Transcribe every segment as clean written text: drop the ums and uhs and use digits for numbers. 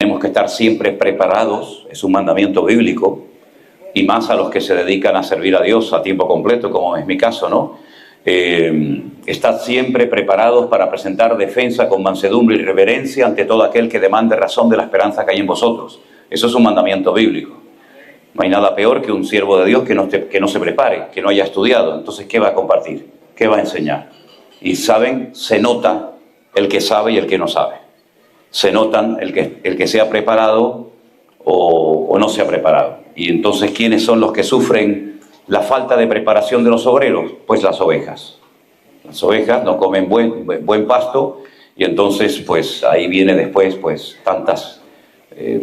Tenemos que estar siempre preparados, es un mandamiento bíblico, y más a los que se dedican a servir a Dios a tiempo completo, como es mi caso, ¿no? Estad siempre preparados para presentar defensa con mansedumbre y reverencia ante todo aquel que demande razón de la esperanza que hay en vosotros. Eso es un mandamiento bíblico. No hay nada peor que un siervo de Dios que no se prepare, que no haya estudiado. Entonces, ¿qué va a compartir? ¿Qué va a enseñar? Y saben, se nota el que sabe y el que no sabe. Se notan el que se ha preparado o no se ha preparado. Y entonces, ¿quiénes son los que sufren la falta de preparación de los obreros? Pues las ovejas. Las ovejas no comen buen pasto y entonces pues ahí viene después pues tantas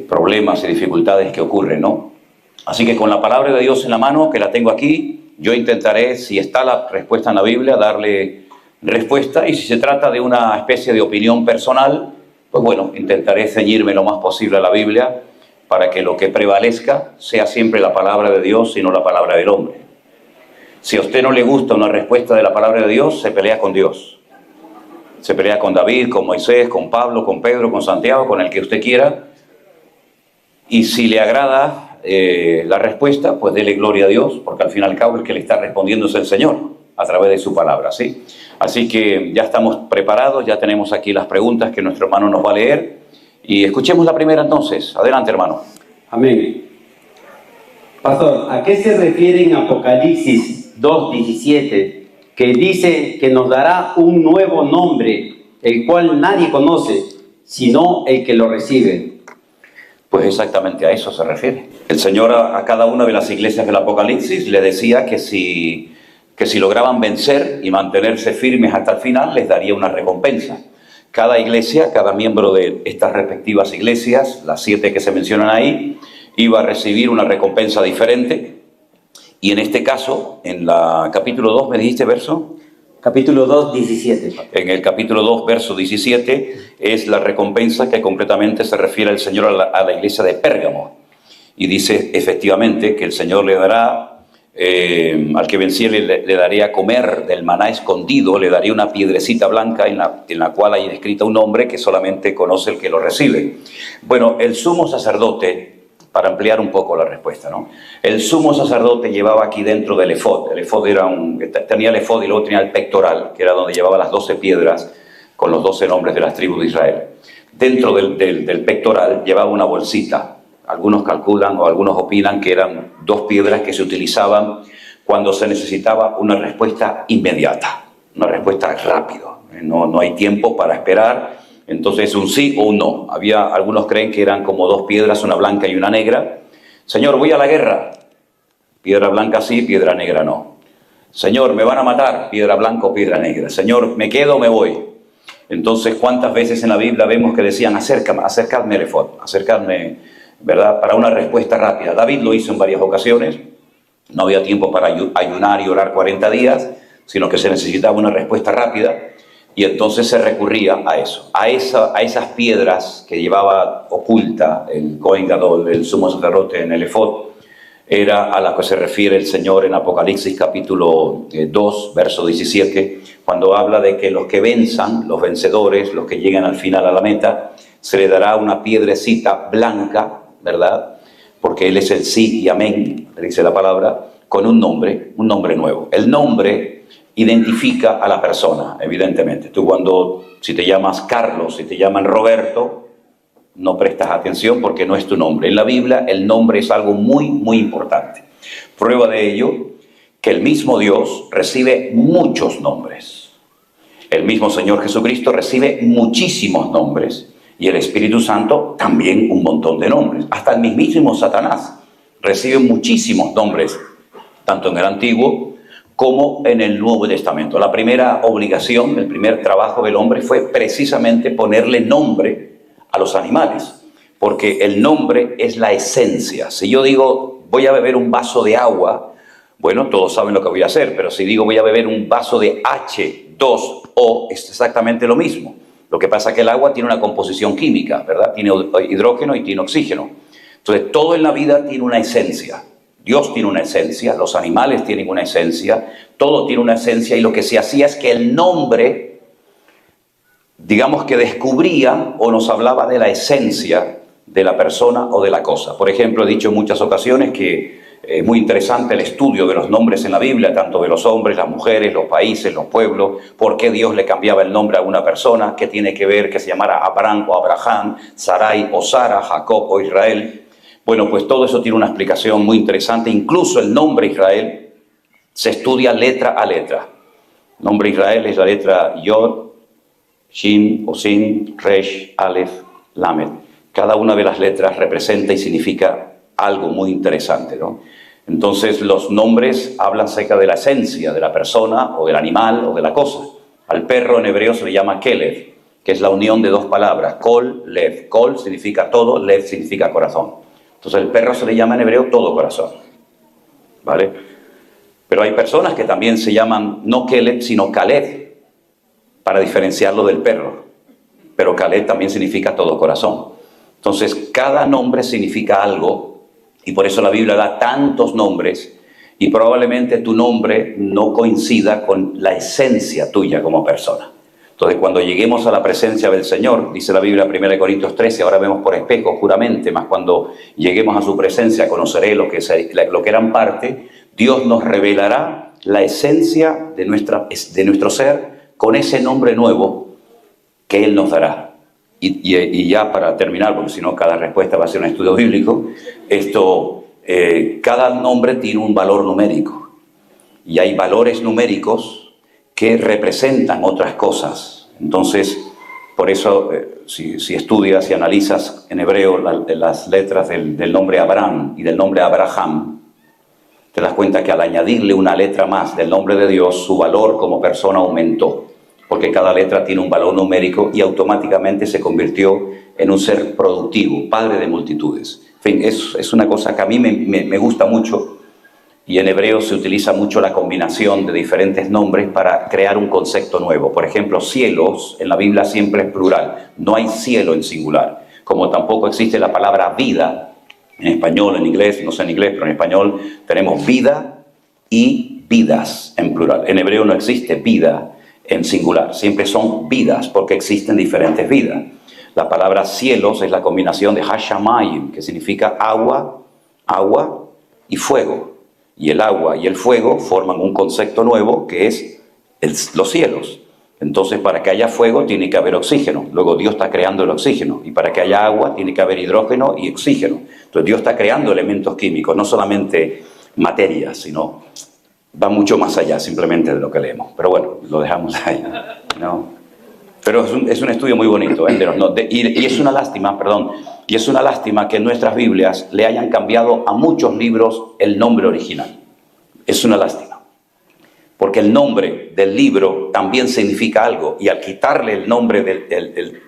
problemas y dificultades que ocurren, ¿no? Así que con la palabra de Dios en la mano, que la tengo aquí, yo intentaré, si está la respuesta en la Biblia, darle respuesta, y si se trata de una especie de opinión personal, pues bueno, intentaré ceñirme lo más posible a la Biblia para que lo que prevalezca sea siempre la palabra de Dios y no la palabra del hombre. Si a usted no le gusta una respuesta de la palabra de Dios, se pelea con Dios. Se pelea con David, con Moisés, con Pablo, con Pedro, con Santiago, con el que usted quiera. Y si le agrada la respuesta, pues dele gloria a Dios, porque al fin y al cabo el que le está respondiendo es el Señor, a través de su palabra, ¿sí? Así que ya estamos preparados, ya tenemos aquí las preguntas que nuestro hermano nos va a leer. Y escuchemos la primera entonces. Adelante, hermano. Amén. Pastor, ¿a qué se refiere en Apocalipsis 2:17, que dice que nos dará un nuevo nombre, el cual nadie conoce, sino el que lo recibe? Pues exactamente a eso se refiere. El Señor a cada una de las iglesias del Apocalipsis le decía que si lograban vencer y mantenerse firmes hasta el final, les daría una recompensa. Cada iglesia, cada miembro de estas respectivas iglesias, las 7 que se mencionan ahí, iba a recibir una recompensa diferente. Y en este caso, en la capítulo 2, ¿me dijiste verso? Capítulo 2, 17. En el capítulo 2, verso 17, es la recompensa que concretamente se refiere el Señor a la iglesia de Pérgamo. Y dice efectivamente que el Señor le dará, al que venciere le daría a comer del maná escondido, le daría una piedrecita blanca en la cual hay escrita un nombre que solamente conoce el que lo recibe. Bueno, el sumo sacerdote, para ampliar un poco la respuesta, ¿no? El sumo sacerdote llevaba aquí dentro del efod. El efod tenía el efod y luego tenía el pectoral, que era donde llevaba las 12 piedras con los 12 nombres de las tribus de Israel. Dentro del pectoral llevaba una bolsita. Algunos calculan o algunos opinan que eran 2 piedras que se utilizaban cuando se necesitaba una respuesta inmediata, una respuesta rápido. No hay tiempo para esperar, entonces un sí o un no. Algunos creen que eran como 2 piedras, una blanca y una negra. Señor, voy a la guerra. Piedra blanca sí, piedra negra no. Señor, me van a matar. Piedra blanca o piedra negra. Señor, me quedo o me voy. Entonces, ¿cuántas veces en la Biblia vemos que decían, acercadme el efod, acercadme, ¿verdad?, para una respuesta rápida? David lo hizo en varias ocasiones. No había tiempo para ayunar y orar 40 días, sino que se necesitaba una respuesta rápida, y entonces se recurría a eso, a esas piedras que llevaba oculta el Cohen Gadol, el sumo sacerdote, en el efod. Era a la que se refiere el Señor en Apocalipsis capítulo 2, verso 17, cuando habla de que los que venzan, los vencedores, los que llegan al final a la meta, se le dará una piedrecita blanca, ¿verdad? Porque Él es el sí y amén, dice la palabra, con un nombre nuevo. El nombre identifica a la persona, evidentemente. Tú si te llamas Carlos, si te llaman Roberto, no prestas atención porque no es tu nombre. En la Biblia el nombre es algo muy, muy importante. Prueba de ello, que el mismo Dios recibe muchos nombres. El mismo Señor Jesucristo recibe muchísimos nombres. Y el Espíritu Santo también un montón de nombres. Hasta el mismísimo Satanás recibe muchísimos nombres, tanto en el Antiguo como en el Nuevo Testamento. La primera obligación, el primer trabajo del hombre fue precisamente ponerle nombre a los animales, porque el nombre es la esencia. Si yo digo, voy a beber un vaso de agua, bueno, todos saben lo que voy a hacer, pero si digo voy a beber un vaso de H2O, es exactamente lo mismo. Lo que pasa es que el agua tiene una composición química, ¿verdad? Tiene hidrógeno y tiene oxígeno. Entonces, todo en la vida tiene una esencia. Dios tiene una esencia, los animales tienen una esencia, todo tiene una esencia, y lo que se hacía es que el nombre, digamos que descubría o nos hablaba de la esencia de la persona o de la cosa. Por ejemplo, he dicho en muchas ocasiones que es muy interesante el estudio de los nombres en la Biblia, tanto de los hombres, las mujeres, los países, los pueblos, por qué Dios le cambiaba el nombre a una persona, qué tiene que ver que se llamara Abraham o Abraham, Sarai o Sara, Jacob o Israel. Bueno, pues todo eso tiene una explicación muy interesante. Incluso el nombre Israel se estudia letra a letra. El nombre Israel es la letra Yod, Shin o Sin, Resh, Aleph, Lamed. Cada una de las letras representa y significa algo muy interesante, ¿no? Entonces los nombres hablan acerca de la esencia de la persona o del animal o de la cosa. Al perro en hebreo se le llama Kelev, que es la unión de dos palabras, Kol, Lev. Kol significa todo, Lev significa corazón. Entonces el perro se le llama en hebreo todo corazón, ¿vale? Pero hay personas que también se llaman no Kelev, sino Kalev, para diferenciarlo del perro. Pero Kalev también significa todo corazón. Entonces cada nombre significa algo. Y por eso la Biblia da tantos nombres y probablemente tu nombre no coincida con la esencia tuya como persona. Entonces, cuando lleguemos a la presencia del Señor, dice la Biblia en 1 Corintios 13, ahora vemos por espejo oscuramente, mas cuando lleguemos a su presencia conoceré lo que eran parte, Dios nos revelará la esencia de nuestro ser con ese nombre nuevo que Él nos dará. Y ya para terminar, porque si no cada respuesta va a ser un estudio bíblico, cada nombre tiene un valor numérico y hay valores numéricos que representan otras cosas. Entonces, por eso, si estudias y analizas en hebreo las letras del nombre Abraham y del nombre Abraham, te das cuenta que al añadirle una letra más del nombre de Dios, su valor como persona aumentó. Porque cada letra tiene un valor numérico y automáticamente se convirtió en un ser productivo, padre de multitudes. En fin, es una cosa que a mí me gusta mucho y en hebreo se utiliza mucho la combinación de diferentes nombres para crear un concepto nuevo. Por ejemplo, cielos en la Biblia siempre es plural, no hay cielo en singular. Como tampoco existe la palabra vida en español, en inglés, no sé en inglés, pero en español tenemos vida y vidas en plural. En hebreo no existe vida en singular, siempre son vidas porque existen diferentes vidas. La palabra cielos es la combinación de Hashamayim, que significa agua, agua y fuego. Y el agua y el fuego forman un concepto nuevo que es los cielos. Entonces, para que haya fuego tiene que haber oxígeno. Luego Dios está creando el oxígeno. Y para que haya agua tiene que haber hidrógeno y oxígeno. Entonces Dios está creando elementos químicos, no solamente materia, sino va mucho más allá simplemente de lo que leemos. Pero bueno, lo dejamos ahí, ¿no? Pero es un estudio muy bonito, ¿eh? Y es una lástima, y es una lástima que en nuestras Biblias le hayan cambiado a muchos libros el nombre original. Es una lástima. Porque el nombre del libro también significa algo. Y al quitarle el nombre,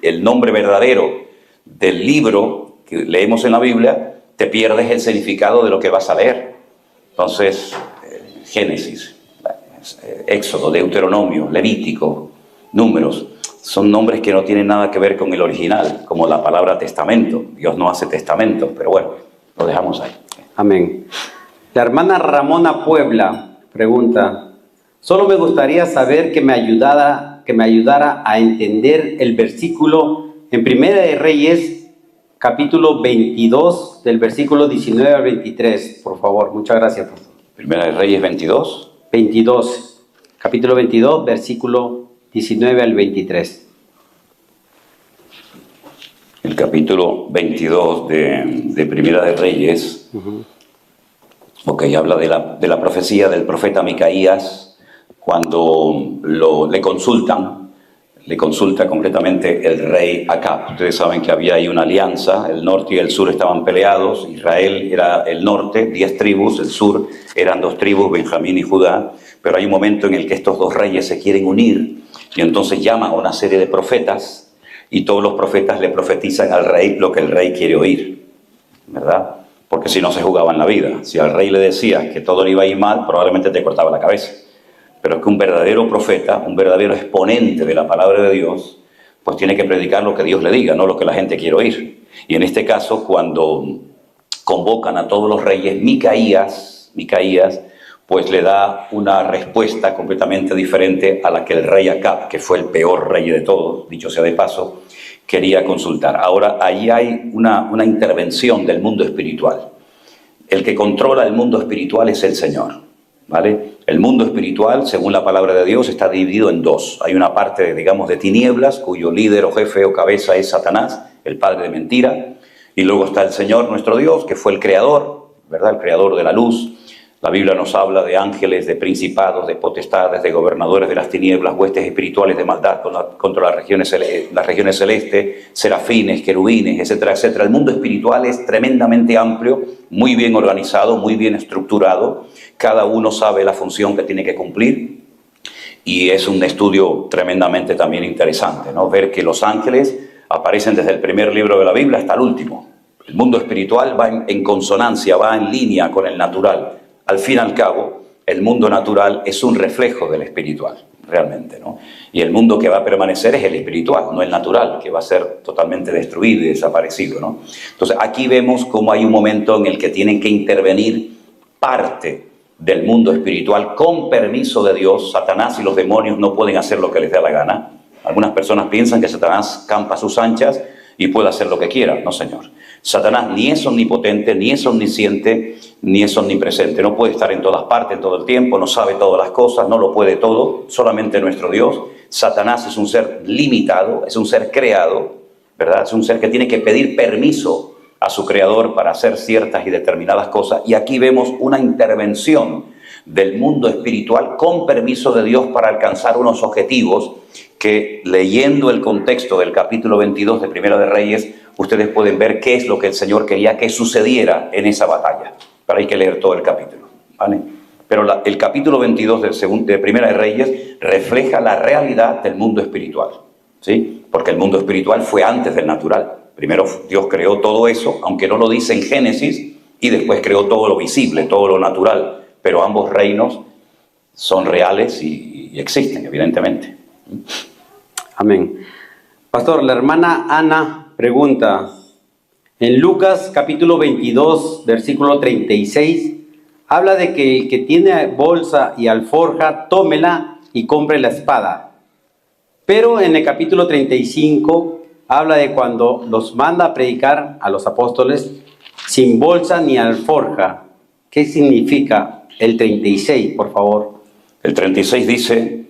el nombre verdadero del libro que leemos en la Biblia, te pierdes el significado de lo que vas a leer. Entonces, Génesis, Éxodo, Deuteronomio, Levítico, Números, son nombres que no tienen nada que ver con el original, como la palabra testamento. Dios no hace testamento, pero bueno, lo dejamos ahí. Amén. La hermana Ramona Puebla pregunta, solo me gustaría saber que me ayudara a entender el versículo en Primera de Reyes, capítulo 22, del versículo 19 al 23, por favor. Muchas gracias, pastor. Primera de Reyes 22. 22, capítulo 22, versículo 19 al 23. El capítulo 22 de Primera de Reyes, habla de la profecía del profeta Micaías cuando le consulta completamente el rey Acab. Ustedes saben que había ahí una alianza, el norte y el sur estaban peleados, Israel era el norte, 10 tribus, el sur eran 2 tribus, Benjamín y Judá, pero hay un momento en el que estos 2 reyes se quieren unir y entonces llaman a una serie de profetas y todos los profetas le profetizan al rey lo que el rey quiere oír, ¿verdad? Porque si no se jugaban la vida. Si al rey le decías que todo le iba a ir mal, probablemente te cortaba la cabeza. Pero que un verdadero profeta, un verdadero exponente de la palabra de Dios, pues tiene que predicar lo que Dios le diga, no lo que la gente quiere oír. Y en este caso, cuando convocan a todos los reyes, Micaías, pues le da una respuesta completamente diferente a la que el rey Acab, que fue el peor rey de todos, dicho sea de paso, quería consultar. Ahora, ahí hay una intervención del mundo espiritual. El que controla el mundo espiritual es el Señor, ¿vale? El mundo espiritual, según la palabra de Dios, está dividido en dos. Hay una parte, digamos, de tinieblas, cuyo líder o jefe o cabeza es Satanás, el padre de mentira. Y luego está el Señor, nuestro Dios, que fue el creador, ¿verdad? El creador de la luz. La Biblia nos habla de ángeles, de principados, de potestades, de gobernadores de las tinieblas, huestes espirituales de maldad contra las regiones celestes, serafines, querubines, etcétera, etcétera. El mundo espiritual es tremendamente amplio, muy bien organizado, muy bien estructurado. Cada uno sabe la función que tiene que cumplir y es un estudio tremendamente también interesante, ¿no? Ver que los ángeles aparecen desde el primer libro de la Biblia hasta el último. El mundo espiritual va en consonancia, va en línea con el natural. Al fin y al cabo, el mundo natural es un reflejo del espiritual, realmente, ¿no? Y el mundo que va a permanecer es el espiritual, no el natural, que va a ser totalmente destruido y desaparecido, ¿no? Entonces, aquí vemos cómo hay un momento en el que tienen que intervenir parte del mundo espiritual con permiso de Dios. Satanás y los demonios no pueden hacer lo que les dé la gana. Algunas personas piensan que Satanás campa a sus anchas y puede hacer lo que quiera. No, señor. Satanás ni es omnipotente, ni es omnisciente, ni es omnipresente. No puede estar en todas partes, en todo el tiempo, no sabe todas las cosas, no lo puede todo, solamente nuestro Dios. Satanás es un ser limitado, es un ser creado, ¿verdad? Es un ser que tiene que pedir permiso a su creador para hacer ciertas y determinadas cosas. Y aquí vemos una intervención del mundo espiritual con permiso de Dios para alcanzar unos objetivos que, leyendo el contexto del capítulo 22 de Primera de Reyes, ustedes pueden ver qué es lo que el Señor quería que sucediera en esa batalla. Pero hay que leer todo el capítulo, ¿vale? Pero el capítulo 22 de Primera de Reyes refleja la realidad del mundo espiritual, ¿sí? Porque el mundo espiritual fue antes del natural. Primero Dios creó todo eso, aunque no lo dice en Génesis, y después creó todo lo visible, todo lo natural. Pero ambos reinos son reales y existen, evidentemente. Amén. Pastor, la hermana Ana pregunta, en Lucas capítulo 22, versículo 36, habla de que el que tiene bolsa y alforja, tómela y compre la espada. Pero en el capítulo 35 habla de cuando los manda a predicar a los apóstoles sin bolsa ni alforja. ¿Qué significa el 36, por favor? El 36 dice,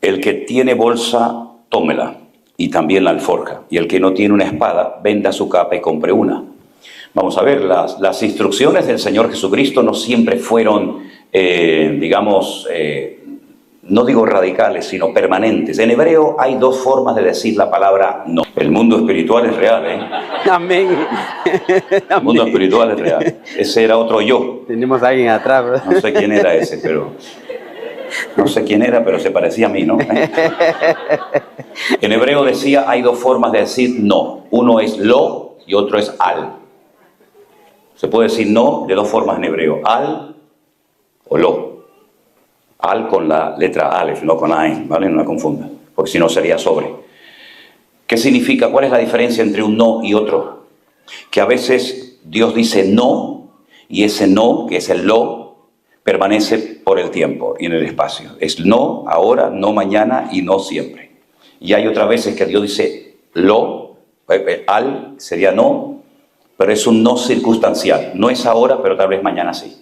el que tiene bolsa, tómela, y también la alforja. Y el que no tiene una espada, venda su capa y compre una. Vamos a ver, las instrucciones del Señor Jesucristo no siempre fueron, no digo radicales, sino permanentes. En hebreo hay dos formas de decir la palabra no. El mundo espiritual es real, ¿eh? Amén. El mundo espiritual es real. Ese era otro yo. Tenemos a alguien atrás, ¿verdad? No sé quién era ese, pero... No sé quién era, pero se parecía a mí, ¿no? En hebreo decía, hay dos formas de decir no. Uno es lo y otro es al. Se puede decir no de dos formas en hebreo. Al o lo. Al con la letra alef, no con ain, ¿vale? No la confundan, porque si no sería sobre. ¿Qué significa? ¿Cuál es la diferencia entre un no y otro? Que a veces Dios dice no, y ese no, que es el lo, permanece por el tiempo y en el espacio. Es no ahora, no mañana y no siempre. Y hay otras veces que Dios dice lo, al sería no, pero es un no circunstancial. No es ahora, pero tal vez mañana sí.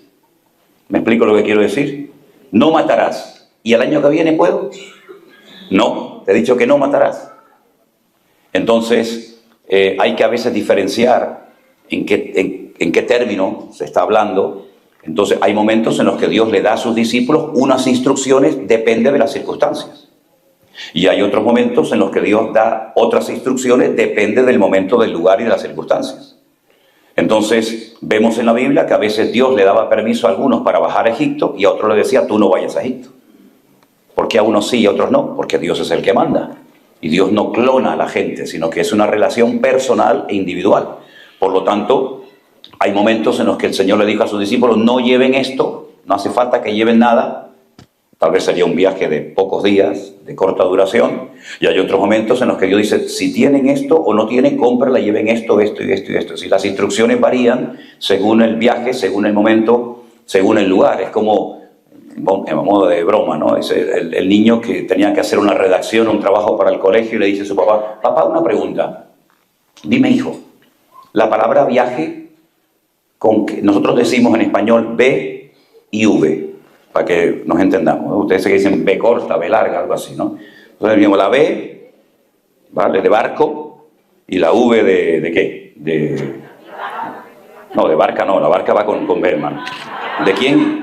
¿Me explico lo que quiero decir? No matarás. ¿Y el año que viene puedo? No, te he dicho que no matarás. Entonces, hay que a veces diferenciar en qué término se está hablando. Entonces, hay momentos en los que Dios le da a sus discípulos unas instrucciones, depende de las circunstancias. Y hay otros momentos en los que Dios da otras instrucciones, depende del momento, del lugar y de las circunstancias. Entonces, vemos en la Biblia que a veces Dios le daba permiso a algunos para bajar a Egipto y a otros le decía, tú no vayas a Egipto. ¿Por qué a unos sí y a otros no? Porque Dios es el que manda. Y Dios no clona a la gente, sino que es una relación personal e individual. Por lo tanto, hay momentos en los que el Señor le dijo a sus discípulos, no lleven esto, no hace falta que lleven nada. Tal vez sería un viaje de pocos días, de corta duración. Y hay otros momentos en los que Dios dice, si tienen esto o no tienen, cómprenla, lleven esto, esto y esto y esto. Si las instrucciones varían según el viaje, según el momento, según el lugar. Es como, en modo de broma, ¿no? Es el niño que tenía que hacer una redacción, un trabajo para el colegio y le dice a su papá, papá, una pregunta. Dime, hijo, la palabra viaje, con que nosotros decimos en español B y V, para que nos entendamos, ¿no? Ustedes se dicen B corta, B larga, algo así, ¿no? Entonces tenemos la B, ¿vale?, de barco, y la V ¿de qué? No, de barca no, la barca va con B, hermano. ¿De quién?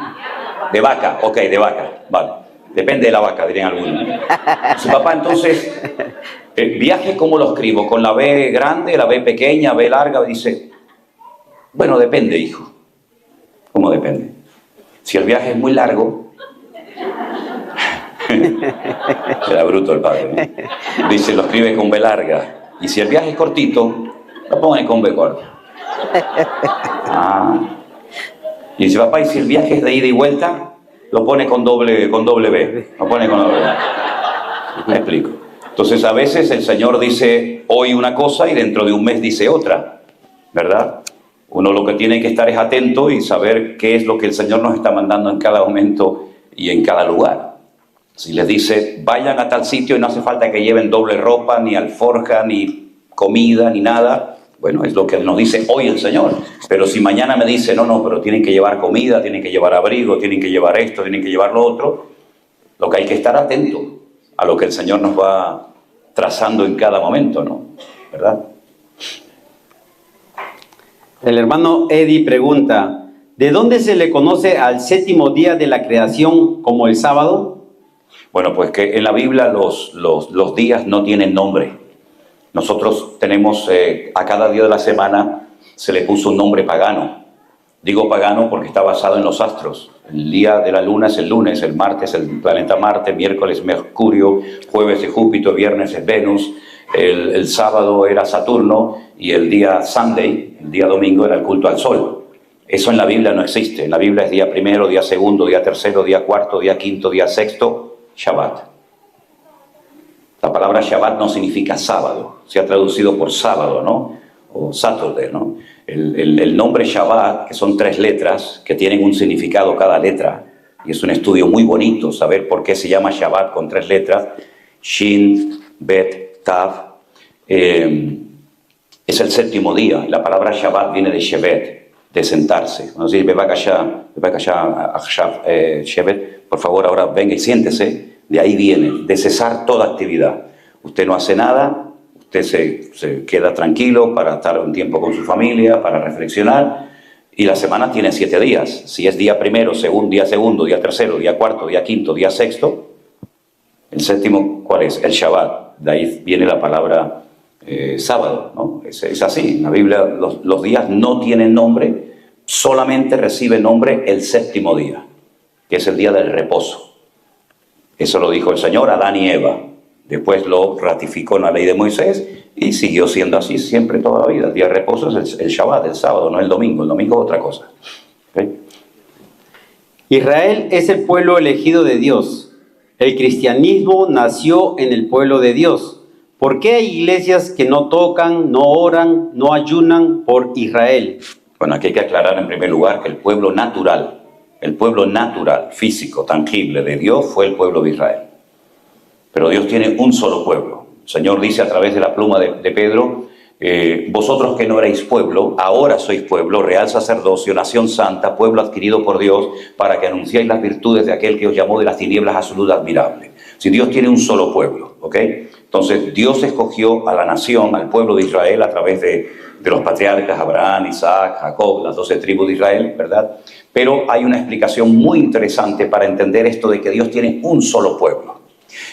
De vaca, ok, de vaca, vale. Depende de la vaca, dirían algunos. Su papá, entonces, el viaje, ¿cómo lo escribo? ¿Con la B grande, la B pequeña, B larga? Dice, bueno, depende, hijo. ¿Cómo depende? Si el viaje es muy largo, era bruto el padre, ¿no? Dice, lo escribe con B larga. Y si el viaje es cortito, lo pone con B corta. Y dice, papá, y si el viaje es de ida y vuelta, lo pone con doble B. Lo pone con doble B. Me explico. Entonces, a veces el Señor dice hoy una cosa y dentro de un mes dice otra, ¿verdad? Uno lo que tiene que estar es atento y saber qué es lo que el Señor nos está mandando en cada momento y en cada lugar. Si les dice, vayan a tal sitio y no hace falta que lleven doble ropa, ni alforja, ni comida, ni nada, bueno, es lo que nos dice hoy el Señor. Pero si mañana me dice, no, pero tienen que llevar comida, tienen que llevar abrigo, tienen que llevar esto, tienen que llevar lo otro, lo que hay que estar atento a lo que el Señor nos va trazando en cada momento, ¿no? ¿Verdad? El hermano Eddie pregunta, ¿de dónde se le conoce al séptimo día de la creación como el sábado? Bueno, pues que en la Biblia los días no tienen nombre. Nosotros tenemos, a cada día de la semana se le puso un nombre pagano. Digo pagano porque está basado en los astros. El día de la luna es el lunes, el martes el planeta Marte, miércoles Mercurio, jueves es Júpiter, viernes es Venus, el sábado era Saturno y el día Sunday, el día domingo, era el culto al sol. Eso en la Biblia no existe. En la Biblia es día primero, día segundo, día tercero, día cuarto, día quinto, día sexto, Shabbat. La palabra Shabbat no significa sábado, se ha traducido por sábado, ¿no? O Saturday, ¿no? El nombre Shabbat, que son 3 letras, que tienen un significado cada letra, y es un estudio muy bonito saber por qué se llama Shabbat con 3 letras, Shin, Bet, Tav, es el séptimo día. La palabra Shabbat viene de Shevet, de sentarse. Cuando se dice, Shevet, por favor, ahora venga y siéntese. De ahí viene, de cesar toda actividad. Usted no hace nada, usted se queda tranquilo para estar un tiempo con su familia, para reflexionar, y la semana tiene 7 días. Si es día primero, día segundo, día tercero, día cuarto, día quinto, día sexto, el séptimo, ¿cuál es? El Shabbat. De ahí viene la palabra sábado, ¿no? Es así, en la Biblia los días no tienen nombre, solamente recibe nombre el séptimo día, que es el día del reposo. Eso lo dijo el Señor a Adán y Eva. Después lo ratificó en la ley de Moisés y siguió siendo así siempre toda la vida. El día de reposo es el Shabbat, el sábado, no el domingo. El domingo es otra cosa. ¿Okay? Israel es el pueblo elegido de Dios. El cristianismo nació en el pueblo de Dios. ¿Por qué hay iglesias que no tocan, no oran, no ayunan por Israel? Bueno, aquí hay que aclarar en primer lugar que el pueblo natural, físico, tangible de Dios fue el pueblo de Israel. Pero Dios tiene un solo pueblo. El Señor dice a través de la pluma de Pedro, vosotros que no erais pueblo, ahora sois pueblo, real sacerdocio, nación santa, pueblo adquirido por Dios, para que anunciéis las virtudes de aquel que os llamó de las tinieblas a su luz admirable. Si Dios tiene un solo pueblo, ¿ok? Entonces Dios escogió a la nación, al pueblo de Israel, a través de los patriarcas Abraham, Isaac, Jacob, las 12 tribus de Israel, ¿verdad? Pero hay una explicación muy interesante para entender esto de que Dios tiene un solo pueblo.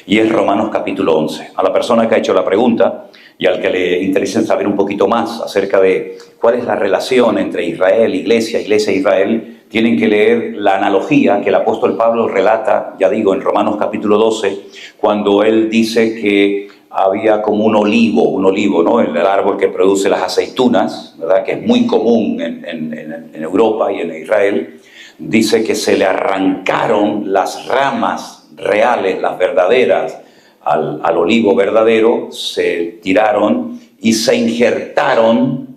Y es Romanos capítulo 11. A la persona que ha hecho la pregunta y al que le interesa saber un poquito más acerca de cuál es la relación entre Israel, iglesia e Israel, tienen que leer la analogía que el apóstol Pablo relata, ya digo, en Romanos capítulo 12, cuando él dice que había como un olivo, ¿no? El árbol que produce las aceitunas, ¿verdad? Que es muy común en Europa y en Israel. Dice que se le arrancaron las ramas reales, las verdaderas, al olivo verdadero, se tiraron y se injertaron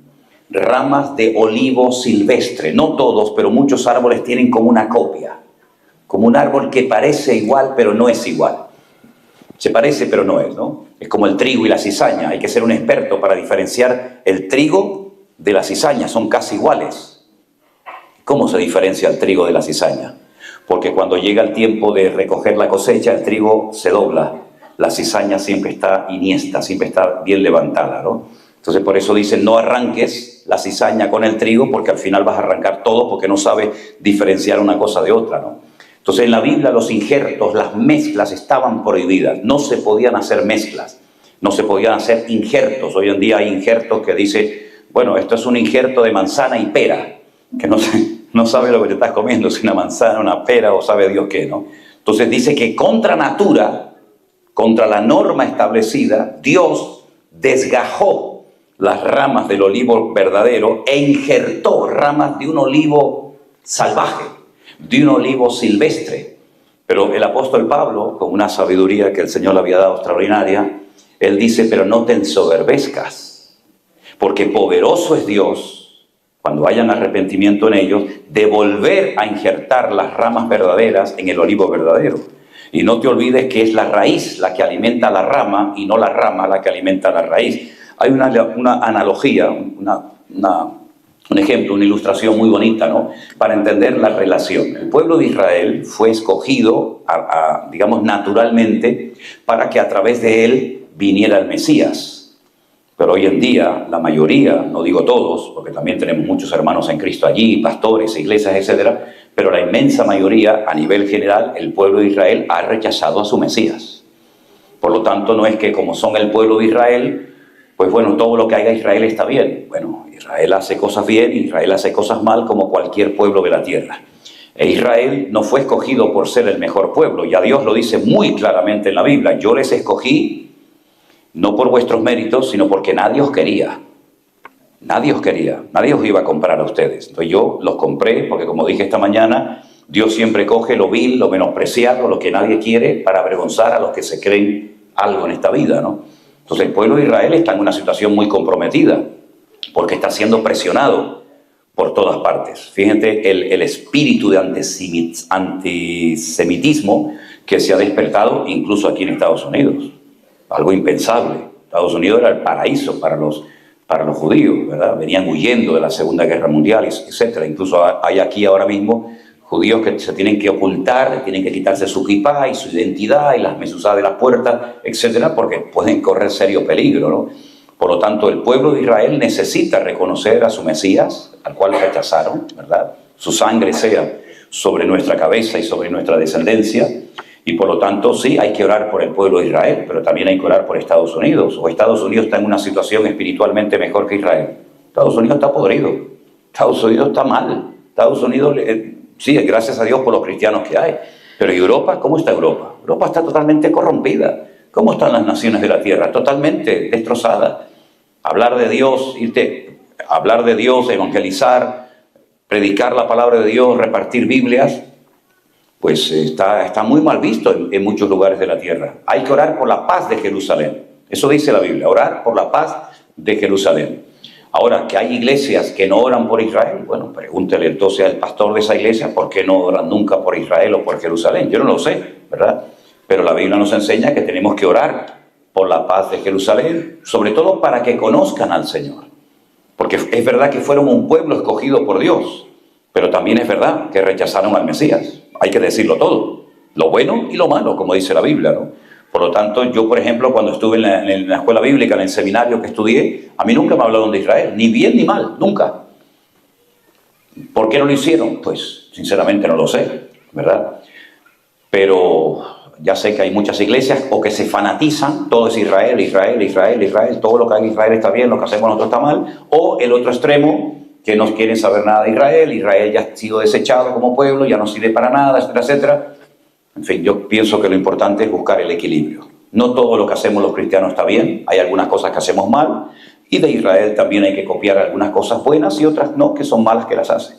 ramas de olivo silvestre. No todos, pero muchos árboles tienen como una copia, como un árbol que parece igual, pero no es igual. Se parece, pero no es, ¿no? Es como el trigo y la cizaña. Hay que ser un experto para diferenciar el trigo de la cizaña. Son casi iguales. ¿Cómo se diferencia el trigo de la cizaña? Porque cuando llega el tiempo de recoger la cosecha, el trigo se dobla. La cizaña siempre está iniesta, siempre está bien levantada, ¿no? Entonces por eso dicen, no arranques la cizaña con el trigo, porque al final vas a arrancar todo, porque no sabes diferenciar una cosa de otra, ¿no? Entonces en la Biblia los injertos, las mezclas estaban prohibidas. No se podían hacer mezclas, no se podían hacer injertos. Hoy en día hay injertos que dicen, bueno, esto es un injerto de manzana y pera, que no sabe lo que te estás comiendo, si una manzana, una pera o sabe Dios qué, ¿no? Entonces dice que contra natura, contra la norma establecida, Dios desgajó las ramas del olivo verdadero e injertó ramas de un olivo salvaje, de un olivo silvestre. Pero el apóstol Pablo, con una sabiduría que el Señor le había dado extraordinaria, él dice, pero no te ensoberbezcas, porque poderoso es Dios, cuando hayan arrepentimiento en ellos, de volver a injertar las ramas verdaderas en el olivo verdadero. Y no te olvides que es la raíz la que alimenta la rama y no la rama la que alimenta la raíz. Hay una analogía, un ejemplo, una ilustración muy bonita, ¿no? Para entender la relación. El pueblo de Israel fue escogido, digamos, naturalmente, para que a través de él viniera el Mesías. Pero hoy en día, la mayoría, no digo todos, porque también tenemos muchos hermanos en Cristo allí, pastores, iglesias, etcétera, pero la inmensa mayoría, a nivel general, el pueblo de Israel ha rechazado a su Mesías. Por lo tanto, no es que como son el pueblo de Israel, pues bueno, todo lo que haga Israel está bien. Bueno, Israel hace cosas bien, Israel hace cosas mal, como cualquier pueblo de la tierra. E Israel no fue escogido por ser el mejor pueblo, ya Dios lo dice muy claramente en la Biblia. Yo les escogí no por vuestros méritos, sino porque nadie os quería. Nadie os quería, nadie os iba a comprar a ustedes. Entonces yo los compré porque, como dije esta mañana, Dios siempre coge lo vil, lo menospreciado, lo que nadie quiere, para avergonzar a los que se creen algo en esta vida, ¿no? Entonces el pueblo de Israel está en una situación muy comprometida, porque está siendo presionado por todas partes. Fíjense el espíritu de antisemitismo que se ha despertado incluso aquí en Estados Unidos. Algo impensable. Estados Unidos era el paraíso para los judíos, ¿verdad? Venían huyendo de la Segunda Guerra Mundial, etc. Incluso hay aquí ahora mismo judíos que se tienen que ocultar, tienen que quitarse su kipá y su identidad y las mesuzás de las puertas, etc., porque pueden correr serio peligro, ¿no? Por lo tanto, el pueblo de Israel necesita reconocer a su Mesías, al cual rechazaron, ¿verdad? Su sangre sea sobre nuestra cabeza y sobre nuestra descendencia. Y por lo tanto, sí, hay que orar por el pueblo de Israel, pero también hay que orar por Estados Unidos. O Estados Unidos está en una situación espiritualmente mejor que Israel. Estados Unidos está podrido. Estados Unidos está mal. Estados Unidos, sí, gracias a Dios por los cristianos que hay. Pero ¿y Europa? ¿Cómo está Europa? Europa está totalmente corrompida. ¿Cómo están las naciones de la tierra? Totalmente destrozadas. Hablar de Dios, hablar de Dios, evangelizar, predicar la palabra de Dios, repartir Biblias, pues está muy mal visto en muchos lugares de la tierra. Hay que orar por la paz de Jerusalén. Eso dice la Biblia, orar por la paz de Jerusalén. Ahora, que hay iglesias que no oran por Israel, bueno, pregúntele entonces al pastor de esa iglesia por qué no oran nunca por Israel o por Jerusalén. Yo no lo sé, ¿verdad? Pero la Biblia nos enseña que tenemos que orar por la paz de Jerusalén, sobre todo para que conozcan al Señor. Porque es verdad que fueron un pueblo escogido por Dios, pero también es verdad que rechazaron al Mesías. Hay que decirlo todo, lo bueno y lo malo, como dice la Biblia, ¿no? Por lo tanto, yo, por ejemplo, cuando estuve en la escuela bíblica, en el seminario que estudié, a mí nunca me hablaron de Israel, ni bien ni mal, nunca. ¿Por qué no lo hicieron? Pues, sinceramente, no lo sé, ¿verdad? Pero ya sé que hay muchas iglesias o que se fanatizan, todo es Israel, Israel, Israel, Israel, todo lo que haga Israel está bien, lo que hacemos nosotros está mal, o el otro extremo, que no quieren saber nada de Israel, Israel ya ha sido desechado como pueblo, ya no sirve para nada, etcétera, etcétera. En fin, yo pienso que lo importante es buscar el equilibrio. No todo lo que hacemos los cristianos está bien, hay algunas cosas que hacemos mal, y de Israel también hay que copiar algunas cosas buenas y otras no, que son malas que las hacen.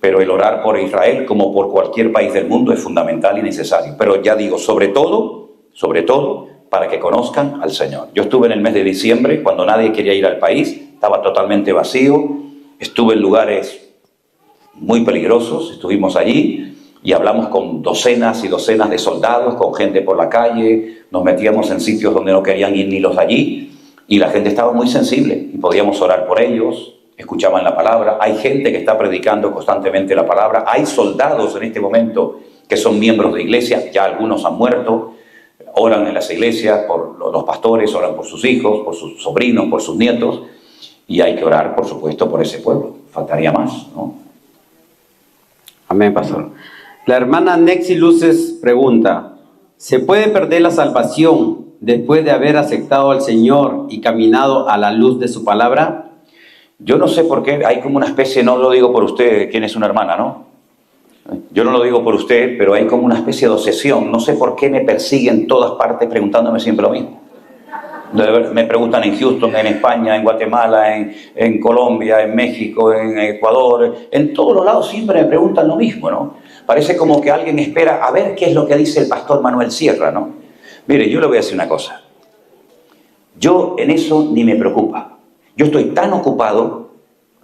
Pero el orar por Israel, como por cualquier país del mundo, es fundamental y necesario. Pero ya digo, sobre todo, para que conozcan al Señor. Yo estuve en el mes de diciembre, cuando nadie quería ir al país, estaba totalmente vacío, estuve en lugares muy peligrosos, estuvimos allí, y hablamos con docenas y docenas de soldados, con gente por la calle, nos metíamos en sitios donde no querían ir ni los de allí, y la gente estaba muy sensible, y podíamos orar por ellos, escuchaban la palabra. Hay gente que está predicando constantemente la palabra, hay soldados en este momento que son miembros de iglesia, ya algunos han muerto, oran en las iglesias por los pastores, oran por sus hijos, por sus sobrinos, por sus nietos, y hay que orar, por supuesto, por ese pueblo, faltaría más, ¿no? Amén, pastor. La hermana Nexi Luces pregunta, ¿se puede perder la salvación después de haber aceptado al Señor y caminado a la luz de su palabra? Yo no sé por qué hay como una especie, no lo digo por usted, ¿quién es una hermana, no? Yo no lo digo por usted, pero hay como una especie de obsesión. No sé por qué me persiguen en todas partes preguntándome siempre lo mismo. Me preguntan en Houston, en España, en Guatemala, en Colombia, en México, en Ecuador. En todos los lados siempre me preguntan lo mismo, ¿no? Parece como que alguien espera a ver qué es lo que dice el pastor Manuel Sierra, ¿no? Mire, yo le voy a decir una cosa. Yo en eso ni me preocupa. Yo estoy tan ocupado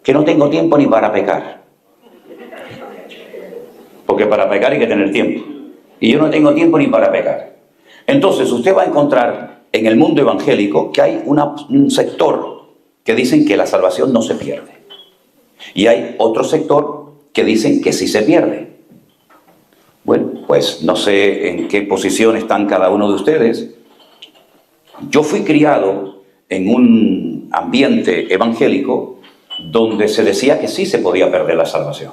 que no tengo tiempo ni para pecar. Porque para pecar hay que tener tiempo. Y yo no tengo tiempo ni para pecar. Entonces usted va a encontrar en el mundo evangélico que hay un sector que dicen que la salvación no se pierde. Y hay otro sector que dicen que sí se pierde. Bueno, pues no sé en qué posición están cada uno de ustedes. Yo fui criado en un ambiente evangélico donde se decía que sí se podía perder la salvación,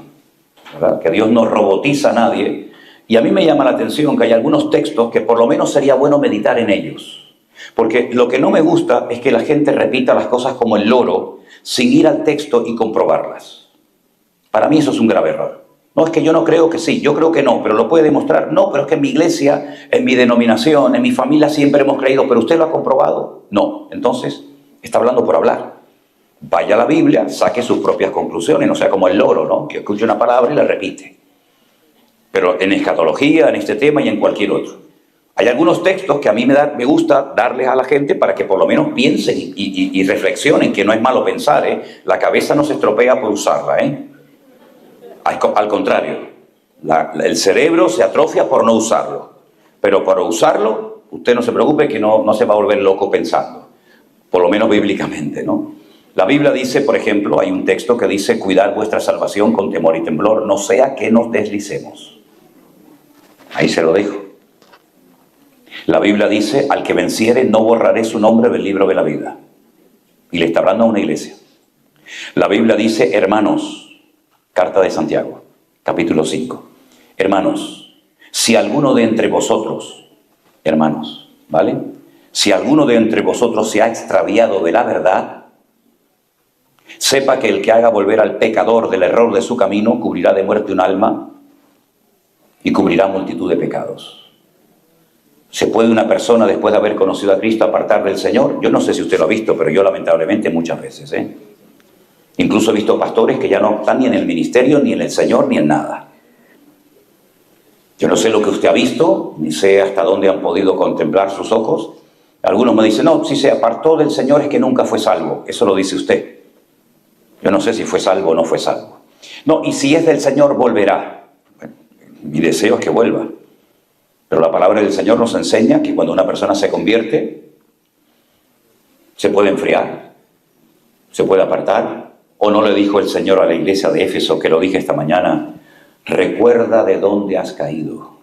¿verdad? Que Dios no robotiza a nadie. Y a mí me llama la atención que hay algunos textos que por lo menos sería bueno meditar en ellos. Porque lo que no me gusta es que la gente repita las cosas como el loro, sin ir al texto y comprobarlas. Para mí eso es un grave error. No, es que yo no creo que sí, yo creo que no, pero lo puede demostrar. No, pero es que en mi iglesia, en mi denominación, en mi familia siempre hemos creído, pero ¿usted lo ha comprobado? No. Entonces, está hablando por hablar. Vaya a la Biblia, saque sus propias conclusiones, no sea como el loro, ¿no? Que escuche una palabra y la repite. Pero en escatología, en este tema y en cualquier otro. Hay algunos textos que a mí me gusta darles a la gente para que por lo menos piensen y reflexionen, que no es malo pensar, ¿eh? La cabeza no se estropea por usarla, ¿eh? Al contrario, el cerebro se atrofia por no usarlo. Pero por usarlo, usted no se preocupe que no se va a volver loco pensando. Por lo menos bíblicamente, ¿no? La Biblia dice, por ejemplo, hay un texto que dice, cuidad vuestra salvación con temor y temblor, no sea que nos deslicemos. Ahí se lo dejo. La Biblia dice, al que venciere no borraré su nombre del libro de la vida. Y le está hablando a una iglesia. La Biblia dice, hermanos, carta de Santiago, capítulo 5. Hermanos, si alguno de entre vosotros, hermanos, ¿vale? Si alguno de entre vosotros se ha extraviado de la verdad, sepa que el que haga volver al pecador del error de su camino cubrirá de muerte un alma y cubrirá multitud de pecados. ¿Se puede una persona, después de haber conocido a Cristo, apartar del Señor? Yo no sé si usted lo ha visto, pero yo lamentablemente muchas veces, ¿eh? Incluso he visto pastores que ya no están ni en el ministerio, ni en el Señor, ni en nada. Yo no sé lo que usted ha visto, ni sé hasta dónde han podido contemplar sus ojos. Algunos me dicen, no, si se apartó del Señor es que nunca fue salvo. Eso lo dice usted. Yo no sé si fue salvo o no fue salvo. No, y si es del Señor, volverá. Bueno, mi deseo es que vuelva. Pero la palabra del Señor nos enseña que cuando una persona se convierte, se puede enfriar, se puede apartar. ¿O no le dijo el Señor a la iglesia de Éfeso, que lo dije esta mañana? Recuerda de dónde has caído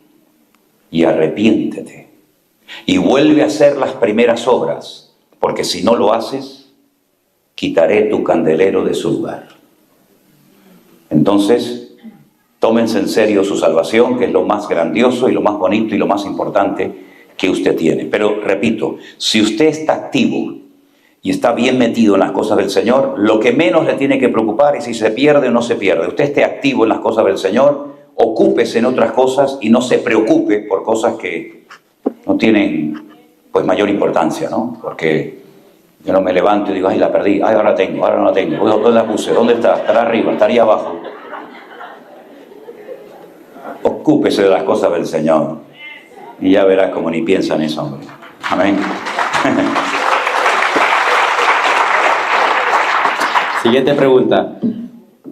y arrepiéntete y vuelve a hacer las primeras obras, porque si no lo haces, quitaré tu candelero de su lugar. Entonces, tómense en serio su salvación, que es lo más grandioso y lo más bonito y lo más importante que usted tiene. Pero repito, si usted está activo y está bien metido en las cosas del Señor, lo que menos le tiene que preocupar es si se pierde o no se pierde. Usted esté activo en las cosas del Señor, ocúpese en otras cosas y no se preocupe por cosas que no tienen pues mayor importancia, ¿no? Porque yo no me levanto y digo, ay, la perdí, ay, ahora no la tengo, ¿dónde la puse? ¿Dónde está? ¿Estará arriba? ¿Estaría abajo? Ocúpese de las cosas del Señor y ya verás como ni piensa en eso, hombre. Amén. Siguiente pregunta.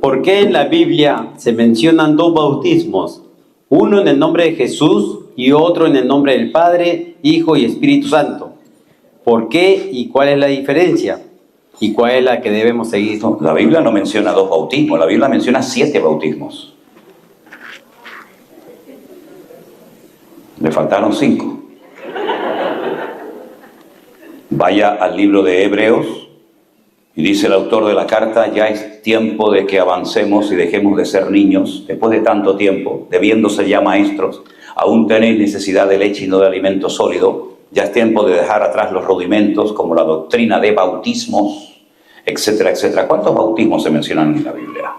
¿Por qué en la Biblia se mencionan dos bautismos? Uno en el nombre de Jesús y otro en el nombre del Padre, Hijo y Espíritu Santo. ¿Por qué y cuál es la diferencia? ¿Y cuál es la que debemos seguir? No, la Biblia no menciona 2 bautismos, la Biblia menciona 7 bautismos. Le faltaron 5. Vaya al libro de Hebreos y dice el autor de la carta: ya es tiempo de que avancemos y dejemos de ser niños. Después de tanto tiempo, debiendo ser ya maestros, aún tenéis necesidad de leche y no de alimento sólido. Ya es tiempo de dejar atrás los rudimentos como la doctrina de bautismos, etcétera, etcétera. ¿Cuántos bautismos se mencionan en la Biblia?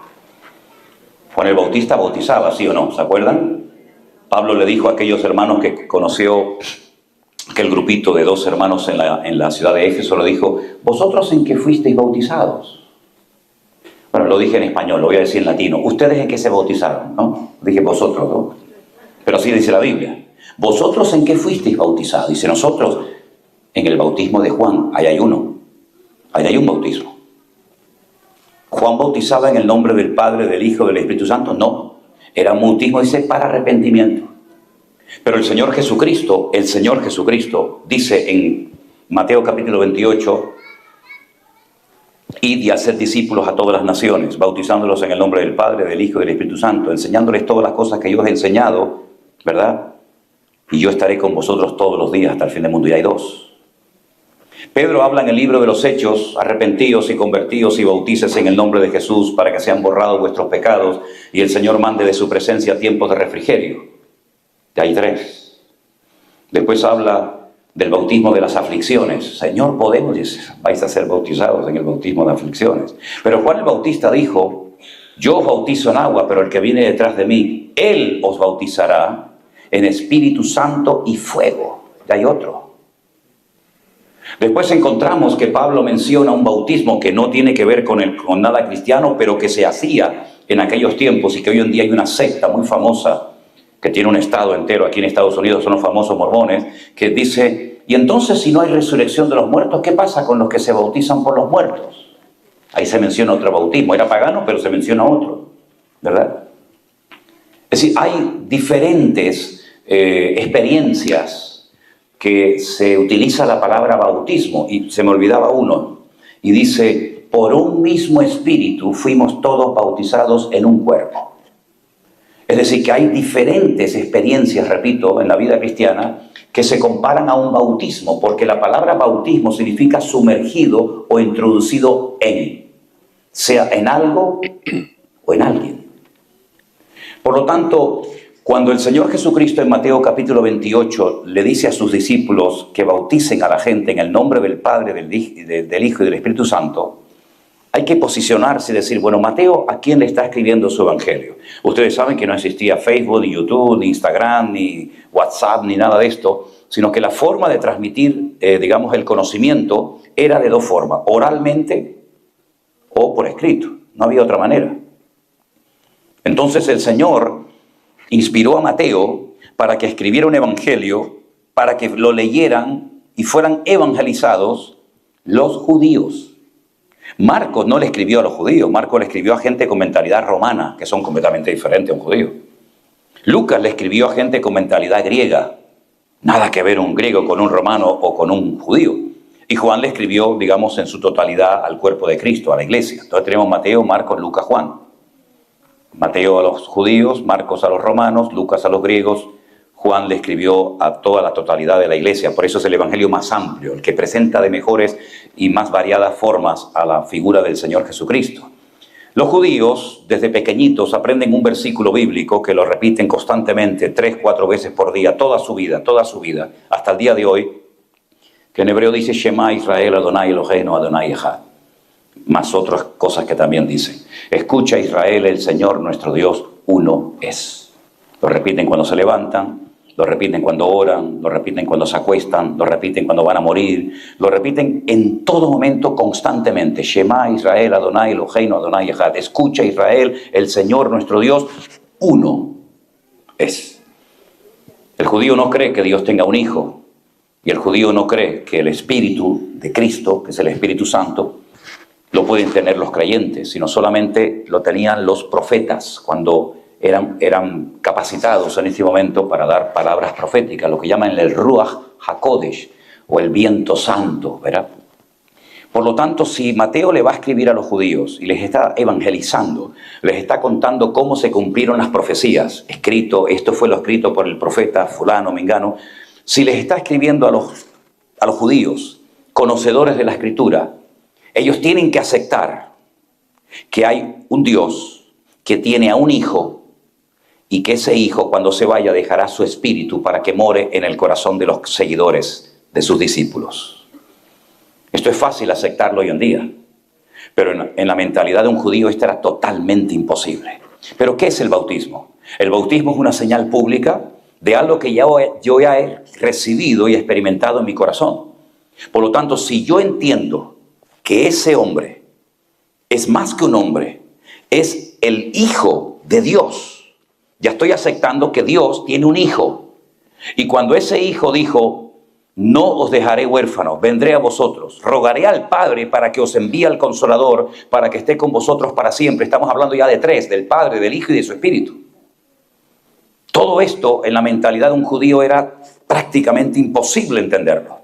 Juan el Bautista bautizaba, ¿sí o no? ¿Se acuerdan? Pablo le dijo a aquellos hermanos que conoció, aquel grupito de 2 hermanos en la ciudad de Éfeso, le dijo: ¿vosotros en qué fuisteis bautizados? Bueno, lo dije en español, lo voy a decir en latino. ¿Ustedes en qué se bautizaron? ¿No? Dije vosotros, ¿no? Pero así dice la Biblia. ¿Vosotros en qué fuisteis bautizados? Dice: nosotros en el bautismo de Juan. Ahí hay uno. Ahí hay un bautismo. ¿Juan bautizaba en el nombre del Padre, del Hijo, del Espíritu Santo? No. Era un bautismo, dice, para arrepentimiento. Pero el Señor Jesucristo dice en Mateo capítulo 28: id y haced discípulos a todas las naciones, bautizándolos en el nombre del Padre, del Hijo y del Espíritu Santo, enseñándoles todas las cosas que yo os he enseñado, ¿verdad? Y yo estaré con vosotros todos los días hasta el fin del mundo. Y hay 2. Pedro habla en el libro de los Hechos: arrepentíos y convertíos y bautícese en el nombre de Jesús para que sean borrados vuestros pecados y el Señor mande de su presencia tiempos de refrigerio. Y hay 3. Después habla del bautismo de las aflicciones. Señor, podemos, dice, vais a ser bautizados en el bautismo de aflicciones. Pero Juan el Bautista dijo: yo os bautizo en agua, pero el que viene detrás de mí, él os bautizará en Espíritu Santo y fuego. Y hay otro. Después encontramos que Pablo menciona un bautismo que no tiene que ver con nada cristiano, pero que se hacía en aquellos tiempos y que hoy en día hay una secta muy famosa que tiene un estado entero aquí en Estados Unidos, son los famosos mormones, que dice: y entonces, si no hay resurrección de los muertos, ¿qué pasa con los que se bautizan por los muertos? Ahí se menciona otro bautismo. Era pagano, pero se menciona otro, ¿verdad? Es decir, hay diferentes experiencias que se utiliza la palabra bautismo, y se me olvidaba uno, y dice: por un mismo espíritu fuimos todos bautizados en un cuerpo. Es decir, que hay diferentes experiencias, repito, en la vida cristiana que se comparan a un bautismo, porque la palabra bautismo significa sumergido o introducido en, sea en algo o en alguien. Por lo tanto, cuando el Señor Jesucristo en Mateo capítulo 28 le dice a sus discípulos que bauticen a la gente en el nombre del Padre, del Hijo y del Espíritu Santo, hay que posicionarse y decir: bueno, Mateo, ¿a quién le está escribiendo su evangelio? Ustedes saben que no existía Facebook, ni YouTube, ni Instagram, ni WhatsApp, ni nada de esto, sino que la forma de transmitir, digamos, el conocimiento era de 2 formas: oralmente o por escrito. No había otra manera. Entonces el Señor inspiró a Mateo para que escribiera un evangelio, para que lo leyeran y fueran evangelizados los judíos. Marcos no le escribió a los judíos, Marcos le escribió a gente con mentalidad romana, que son completamente diferentes a un judío. Lucas le escribió a gente con mentalidad griega, nada que ver un griego con un romano o con un judío. Y Juan le escribió, digamos, en su totalidad al cuerpo de Cristo, a la iglesia. Entonces tenemos Mateo, Marcos, Lucas, Juan. Mateo a los judíos, Marcos a los romanos, Lucas a los griegos, Juan le escribió a toda la totalidad de la iglesia. Por eso es el evangelio más amplio, el que presenta de mejores y más variadas formas a la figura del Señor Jesucristo. Los judíos, desde pequeñitos, aprenden un versículo bíblico que lo repiten constantemente 3, 4 veces por día, toda su vida, hasta el día de hoy, que en hebreo dice: Shema Israel, Adonai Eloheinu, Adonai Echad. Más otras cosas que también dicen: escucha Israel, el Señor nuestro Dios, uno es. Lo repiten cuando se levantan, lo repiten cuando oran, lo repiten cuando se acuestan, lo repiten cuando van a morir, lo repiten en todo momento constantemente. Shema Israel, Adonai Eloheinu, Adonai Echad. Escucha Israel, el Señor nuestro Dios, uno es. El judío no cree que Dios tenga un hijo, y el judío no cree que el Espíritu de Cristo, que es el Espíritu Santo, lo pueden tener los creyentes, sino solamente lo tenían los profetas cuando eran capacitados en este momento para dar palabras proféticas, lo que llaman el Ruach HaKodesh, o el viento santo, ¿verdad? Por lo tanto, si Mateo le va a escribir a los judíos y les está evangelizando, les está contando cómo se cumplieron las profecías, esto fue lo escrito por el profeta fulano, mengano, si les está escribiendo a los judíos, conocedores de la Escritura, ellos tienen que aceptar que hay un Dios que tiene a un hijo y que ese hijo cuando se vaya dejará su espíritu para que more en el corazón de los seguidores de sus discípulos. Esto es fácil aceptarlo hoy en día, pero en la mentalidad de un judío esto era totalmente imposible. ¿Pero qué es el bautismo? El bautismo es una señal pública de algo que yo ya he recibido y experimentado en mi corazón. Por lo tanto, si yo entiendo que ese hombre es más que un hombre, es el Hijo de Dios, ya estoy aceptando que Dios tiene un hijo. Y cuando ese hijo dijo, no os dejaré huérfanos, vendré a vosotros, rogaré al Padre para que os envíe al Consolador, para que esté con vosotros para siempre. Estamos hablando ya de tres, del Padre, del Hijo y de su Espíritu. Todo esto en la mentalidad de un judío era prácticamente imposible entenderlo.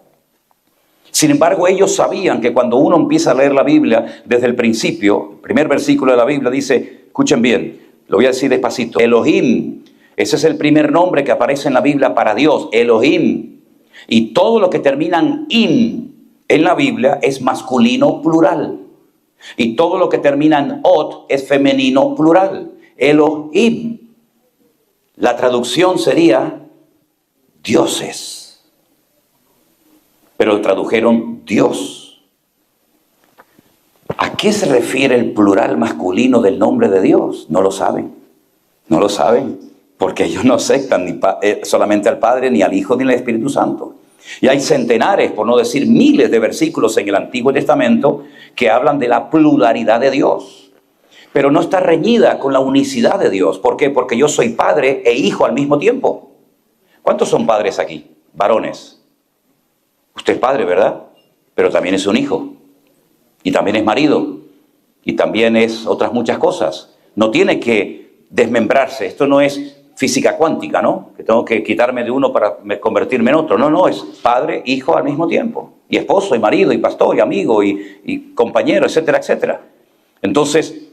Sin embargo, ellos sabían que cuando uno empieza a leer la Biblia desde el principio, el primer versículo de la Biblia dice, escuchen bien, lo voy a decir despacito, Elohim, ese es el primer nombre que aparece en la Biblia para Dios, Elohim. Y todo lo que termina en im en la Biblia es masculino plural. Y todo lo que termina en ot es femenino plural. Elohim. La traducción sería dioses. Pero tradujeron Dios. ¿A qué se refiere el plural masculino del nombre de Dios? No lo saben. No lo saben. Porque ellos no aceptan ni solamente al Padre, ni al Hijo, ni al Espíritu Santo. Y hay centenares, por no decir miles de versículos en el Antiguo Testamento que hablan de la pluralidad de Dios. Pero no está reñida con la unicidad de Dios. ¿Por qué? Porque yo soy padre e hijo al mismo tiempo. ¿Cuántos son padres aquí? Varones. Usted es padre, ¿verdad? Pero también es un hijo. Y también es marido. Y también es otras muchas cosas. No tiene que desmembrarse. Esto no es física cuántica, ¿no? Que tengo que quitarme de uno para convertirme en otro. No, es padre, hijo al mismo tiempo. Y esposo, y marido, y pastor, y amigo, y compañero, etcétera, etcétera. Entonces,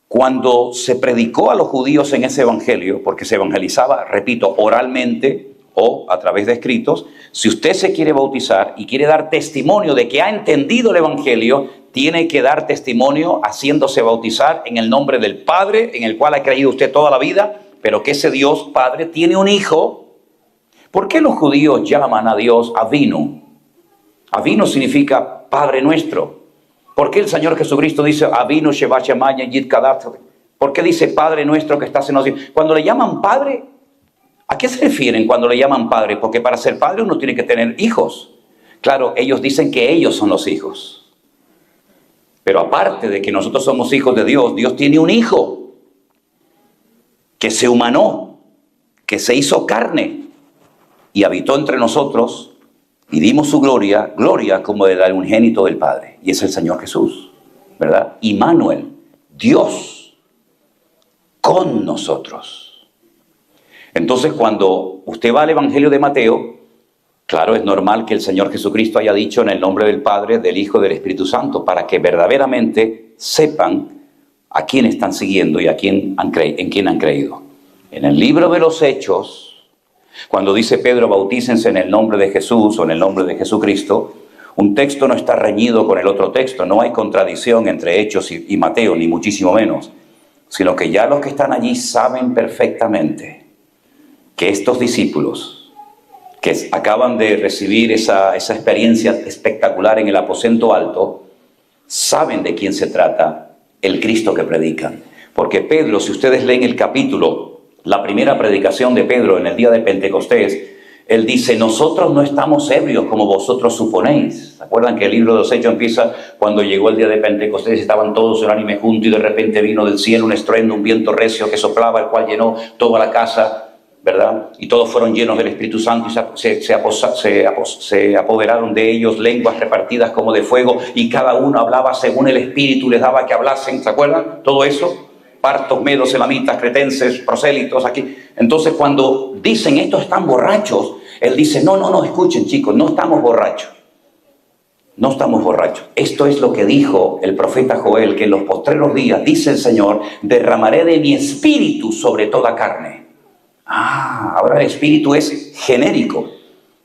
cuando se predicó a los judíos en ese evangelio, porque se evangelizaba, repito, oralmente o a través de escritos, si usted se quiere bautizar y quiere dar testimonio de que ha entendido el evangelio, tiene que dar testimonio haciéndose bautizar en el nombre del Padre, en el cual ha creído usted toda la vida, pero que ese Dios Padre tiene un hijo. ¿Por qué los judíos llaman a Dios Avinu? Avinu significa Padre nuestro. ¿Por qué el Señor Jesucristo dice Avinu Sheba Shemaya Yid Kadat? ¿Por qué dice Padre nuestro que estás en los cielos? Cuando le llaman Padre, ¿a qué se refieren cuando le llaman Padre? Porque para ser padre uno tiene que tener hijos. Claro, ellos dicen que ellos son los hijos. Pero aparte de que nosotros somos hijos de Dios, Dios tiene un hijo que se humanó, que se hizo carne y habitó entre nosotros y dimos su gloria como del unigénito del Padre. Y es el Señor Jesús, ¿verdad? Immanuel, Dios con nosotros. Entonces, cuando usted va al Evangelio de Mateo, claro, es normal que el Señor Jesucristo haya dicho en el nombre del Padre, del Hijo y del Espíritu Santo, para que verdaderamente sepan a quién están siguiendo y en quién han creído. En el libro de los Hechos, cuando dice Pedro, bautícense en el nombre de Jesús o en el nombre de Jesucristo, un texto no está reñido con el otro texto, no hay contradicción entre Hechos y Mateo, ni muchísimo menos, sino que ya los que están allí saben perfectamente que estos discípulos que acaban de recibir esa experiencia espectacular en el aposento alto, saben de quién se trata el Cristo que predican. Porque Pedro, si ustedes leen el capítulo, la primera predicación de Pedro en el día de Pentecostés, él dice, nosotros no estamos ebrios como vosotros suponéis. ¿Se acuerdan que el libro de los Hechos empieza cuando llegó el día de Pentecostés, estaban todos unánime juntos y de repente vino del cielo un estruendo, un viento recio que soplaba, el cual llenó toda la casa, ¿verdad? Y todos fueron llenos del Espíritu Santo y se apoderaron de ellos lenguas repartidas como de fuego y cada uno hablaba según el Espíritu les daba que hablasen. ¿Se acuerdan? Todo eso. partos, medos, elamitas, cretenses, prosélitos, aquí. Entonces cuando dicen estos están borrachos, él dice, no, escuchen chicos, no estamos borrachos. No estamos borrachos. Esto es lo que dijo el profeta Joel, que en los postreros días, dice el Señor, derramaré de mi espíritu sobre toda carne. Ahora el espíritu es genérico.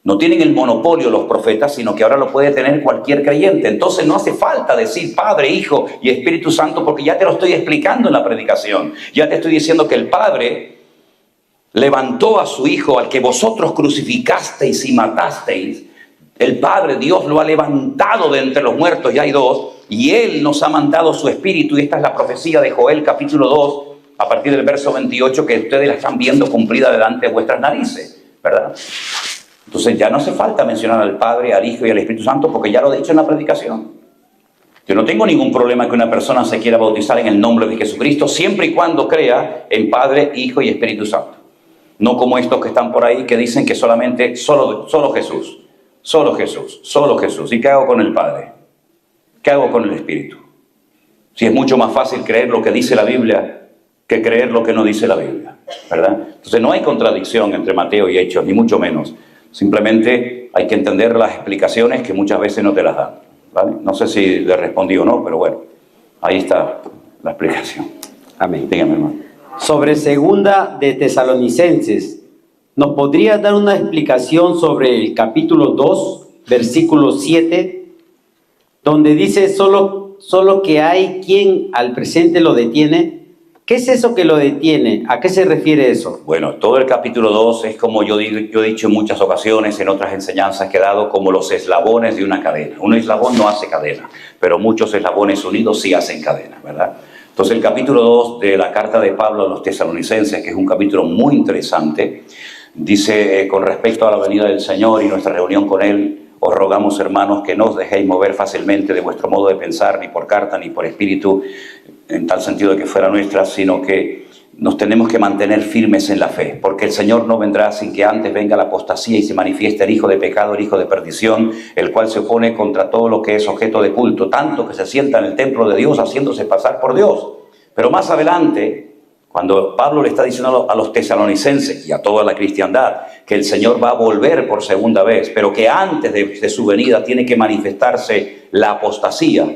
No tienen el monopolio los profetas, sino que ahora lo puede tener cualquier creyente. Entonces no hace falta decir Padre, Hijo y Espíritu Santo, porque ya te lo estoy explicando en la predicación. Ya te estoy diciendo que el Padre levantó a su Hijo, al que vosotros crucificasteis y matasteis. El Padre, Dios lo ha levantado de entre los muertos, ya hay dos, y Él nos ha mandado su Espíritu, y esta es la profecía de Joel capítulo 2, a partir del verso 28, que ustedes la están viendo cumplida delante de vuestras narices, ¿verdad? Entonces ya no hace falta mencionar al Padre, al Hijo y al Espíritu Santo, porque ya lo he dicho en la predicación. Yo no tengo ningún problema que una persona se quiera bautizar en el nombre de Jesucristo, siempre y cuando crea en Padre, Hijo y Espíritu Santo. No como estos que están por ahí que dicen que solamente, solo Jesús. Solo Jesús, solo Jesús. ¿Y qué hago con el Padre? ¿Qué hago con el Espíritu? Si es mucho más fácil creer lo que dice la Biblia que creer lo que no dice la Biblia, ¿verdad? Entonces no hay contradicción entre Mateo y Hechos, ni mucho menos. Simplemente hay que entender las explicaciones que muchas veces no te las dan, ¿vale? No sé si le respondí o no, pero bueno, ahí está la explicación. Amén. Dígame, hermano. Sobre segunda de Tesalonicenses, ¿nos podría dar una explicación sobre el capítulo 2, versículo 7, donde dice solo que hay quien al presente lo detiene? ¿Qué es eso que lo detiene? ¿A qué se refiere eso? Bueno, todo el capítulo 2 es como yo he dicho en muchas ocasiones, en otras enseñanzas que he dado, como los eslabones de una cadena. Un eslabón no hace cadena, pero muchos eslabones unidos sí hacen cadena, ¿verdad? Entonces el capítulo 2 de la carta de Pablo a los tesalonicenses, que es un capítulo muy interesante, dice, con respecto a la venida del Señor y nuestra reunión con Él, os rogamos, hermanos, que no os dejéis mover fácilmente de vuestro modo de pensar, ni por carta, ni por espíritu, en tal sentido de que fuera nuestra, sino que nos tenemos que mantener firmes en la fe, porque el Señor no vendrá sin que antes venga la apostasía y se manifieste el hijo de pecado, el hijo de perdición, el cual se opone contra todo lo que es objeto de culto, tanto que se sienta en el templo de Dios haciéndose pasar por Dios. Pero más adelante, cuando Pablo le está diciendo a los tesalonicenses y a toda la cristiandad que el Señor va a volver por segunda vez, pero que antes de su venida tiene que manifestarse la apostasía,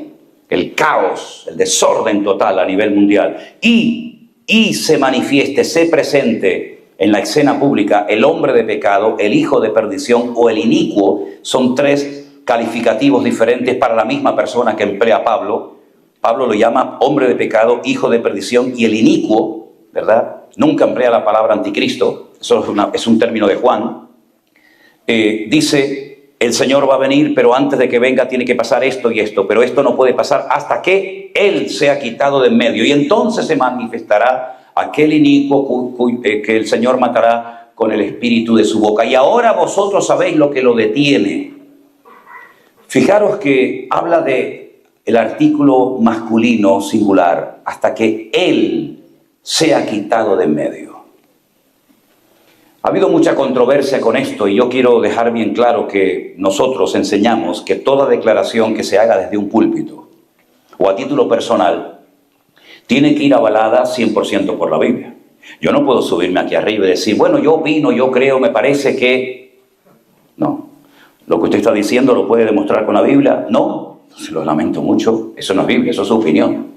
el caos, el desorden total a nivel mundial, y se manifieste, se presente en la escena pública el hombre de pecado, el hijo de perdición o el inicuo. Son tres calificativos diferentes para la misma persona que emplea Pablo. Pablo lo llama hombre de pecado, hijo de perdición, y el inicuo, ¿verdad? Nunca emplea la palabra anticristo, eso es un término de Juan. Dice, el Señor va a venir, pero antes de que venga tiene que pasar esto y esto, pero esto no puede pasar hasta que Él sea quitado de en medio, y entonces se manifestará aquel inicuo que el Señor matará con el espíritu de su boca. Y ahora vosotros sabéis lo que lo detiene. Fijaros que habla de el artículo masculino singular, hasta que Él sea quitado de en medio. Ha habido mucha controversia con esto y yo quiero dejar bien claro que nosotros enseñamos que toda declaración que se haga desde un púlpito o a título personal tiene que ir avalada 100% por la Biblia. Yo no puedo subirme aquí arriba y decir, bueno, yo opino, yo creo, me parece que... No. Lo que usted está diciendo lo puede demostrar con la Biblia. No, se lo lamento mucho, eso no es Biblia, eso es su opinión.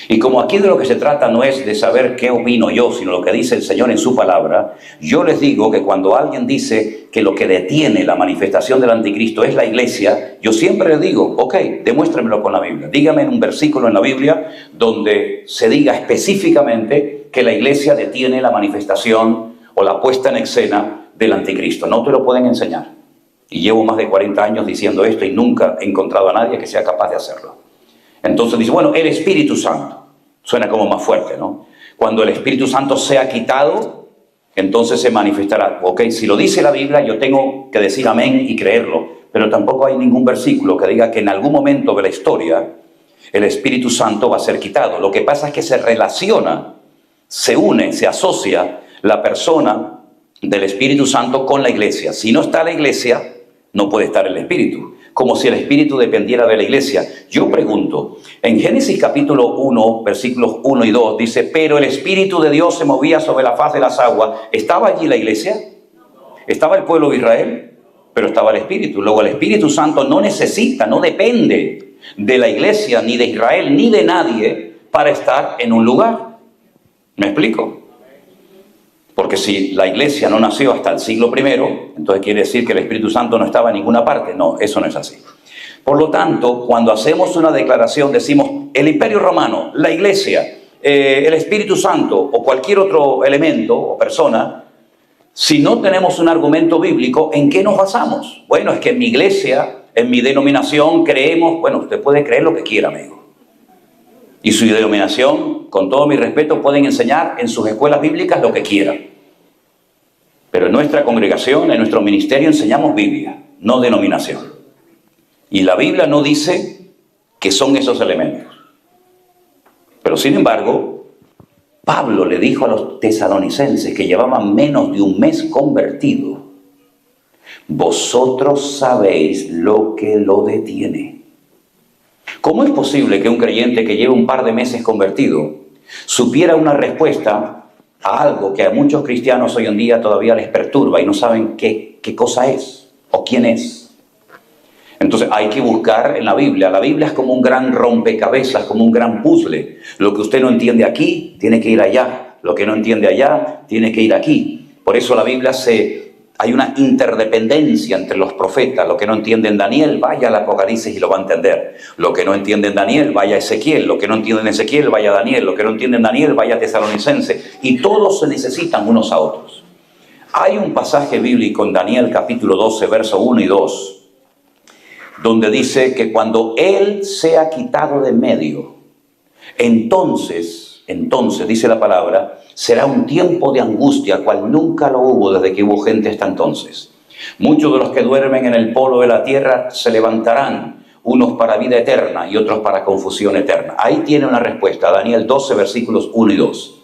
Y como aquí de lo que se trata no es de saber qué opino yo, sino lo que dice el Señor en su palabra, yo les digo que cuando alguien dice que lo que detiene la manifestación del anticristo es la iglesia, yo siempre les digo, ok, demuéstremelo con la Biblia. Dígame en un versículo en la Biblia donde se diga específicamente que la iglesia detiene la manifestación o la puesta en escena del anticristo. No te lo pueden enseñar. Y llevo más de 40 años diciendo esto y nunca he encontrado a nadie que sea capaz de hacerlo. Entonces dice, bueno, el Espíritu Santo. Suena como más fuerte, ¿no? Cuando el Espíritu Santo sea quitado, entonces se manifestará. Ok, si lo dice la Biblia, yo tengo que decir amén y creerlo. Pero tampoco hay ningún versículo que diga que en algún momento de la historia el Espíritu Santo va a ser quitado. Lo que pasa es que se relaciona, se une, se asocia la persona del Espíritu Santo con la iglesia. Si no está la iglesia, no puede estar el Espíritu. como si el Espíritu dependiera de la iglesia. Yo pregunto, en Génesis capítulo 1, versículos 1 y 2, dice, pero el Espíritu de Dios se movía sobre la faz de las aguas. ¿Estaba allí la iglesia? ¿Estaba el pueblo de Israel? Pero estaba el Espíritu. Luego el Espíritu Santo no necesita, no depende de la iglesia, ni de Israel, ni de nadie para estar en un lugar. ¿Me explico? Porque si la iglesia no nació hasta el siglo I, entonces quiere decir que el Espíritu Santo no estaba en ninguna parte. No, eso no es así. Por lo tanto, cuando hacemos una declaración, decimos el Imperio Romano, la iglesia, el Espíritu Santo o cualquier otro elemento o persona, si no tenemos un argumento bíblico, ¿en qué nos basamos? Bueno, es que en mi iglesia, en mi denominación creemos, bueno, usted puede creer lo que quiera, amigo. Y su denominación, con todo mi respeto, pueden enseñar en sus escuelas bíblicas lo que quieran. Pero en nuestra congregación, en nuestro ministerio, enseñamos Biblia, no denominación. Y la Biblia no dice que son esos elementos. Pero sin embargo, Pablo le dijo a los tesalonicenses que llevaban menos de un mes convertidos, vosotros sabéis lo que lo detiene. ¿Cómo es posible que un creyente que lleva un par de meses convertido supiera una respuesta a algo que a muchos cristianos hoy en día todavía les perturba y no saben qué cosa es o quién es? Entonces hay que buscar en la Biblia. La Biblia es como un gran rompecabezas, como un gran puzzle. Lo que usted no entiende aquí, tiene que ir allá. Lo que no entiende allá, tiene que ir aquí. Por eso la Biblia hay una interdependencia entre los profetas. Lo que no entiende en Daniel, vaya al Apocalipsis y lo va a entender. Lo que no entiende en Daniel, vaya a Ezequiel. Lo que no entiende en Ezequiel, vaya a Daniel. Lo que no entiende en Daniel, vaya a Tesalonicense. Y todos se necesitan unos a otros. Hay un pasaje bíblico en Daniel capítulo 12, verso 1 y 2, donde dice que cuando Él sea quitado de medio, entonces, dice la palabra, será un tiempo de angustia, cual nunca lo hubo desde que hubo gente hasta entonces. Muchos de los que duermen en el polo de la tierra se levantarán, unos para vida eterna y otros para confusión eterna. Ahí tiene una respuesta, Daniel 12, versículos 1 y 2.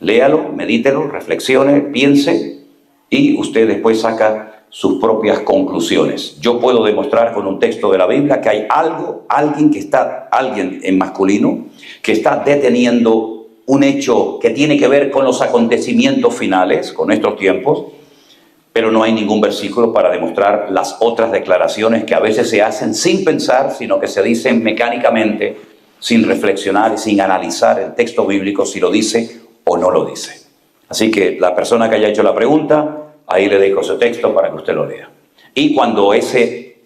Léalo, medítelo, reflexione, piense y usted después saca sus propias conclusiones. Yo puedo demostrar con un texto de la Biblia que hay alguien en masculino, que está deteniendo un hecho que tiene que ver con los acontecimientos finales, con nuestros tiempos, pero no hay ningún versículo para demostrar las otras declaraciones que a veces se hacen sin pensar, sino que se dicen mecánicamente, sin reflexionar y sin analizar el texto bíblico si lo dice o no lo dice. Así que la persona que haya hecho la pregunta, ahí le dejo ese texto para que usted lo lea. Y cuando ese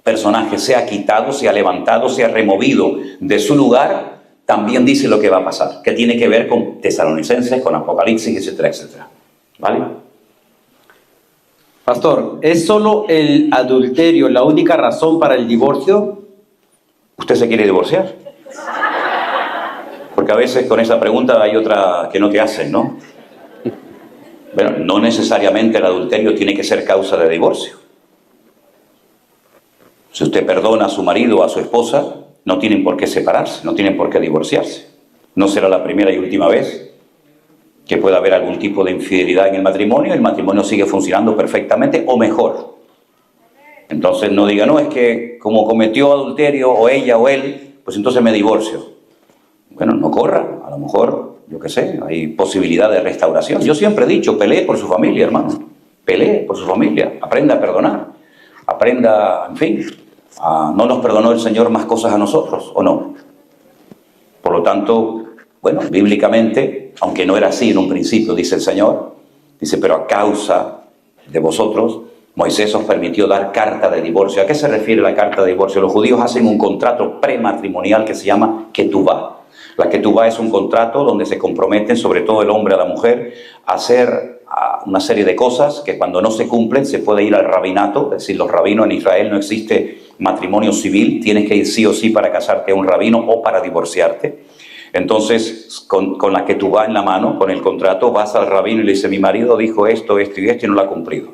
personaje sea quitado, sea levantado, sea removido de su lugar, también dice lo que va a pasar, que tiene que ver con Tesalonicenses, con Apocalipsis, etcétera, etcétera. ¿Vale? Pastor, ¿es solo el adulterio la única razón para el divorcio? ¿Usted se quiere divorciar? Porque a veces con esa pregunta hay otra que no te hacen, ¿no? Bueno, no necesariamente el adulterio tiene que ser causa de divorcio. Si usted perdona a su marido o a su esposa, no tienen por qué separarse, no tienen por qué divorciarse. No será la primera y última vez que pueda haber algún tipo de infidelidad en el matrimonio sigue funcionando perfectamente o mejor. Entonces no diga, no, es que como cometió adulterio o ella o él, pues entonces me divorcio. Bueno, no corra, a lo mejor, yo qué sé, hay posibilidad de restauración. Yo siempre he dicho, pelee por su familia, hermano. Pelee por su familia, aprenda a perdonar, aprenda, en fin, ¿no nos perdonó el Señor más cosas a nosotros o no? Por lo tanto, bueno, bíblicamente, aunque no era así en un principio, dice el Señor, dice, pero a causa de vosotros, Moisés os permitió dar carta de divorcio. ¿A qué se refiere la carta de divorcio? Los judíos hacen un contrato prematrimonial que se llama ketubá. La ketubá es un contrato donde se comprometen, sobre todo el hombre a la mujer, a hacer una serie de cosas que cuando no se cumplen se puede ir al rabinato. Es decir, los rabinos en Israel no existe matrimonio civil, tienes que ir sí o sí para casarte a un rabino o para divorciarte. Entonces, con la ketubá en la mano, con el contrato, vas al rabino y le dices, mi marido dijo esto, esto y esto y no lo ha cumplido.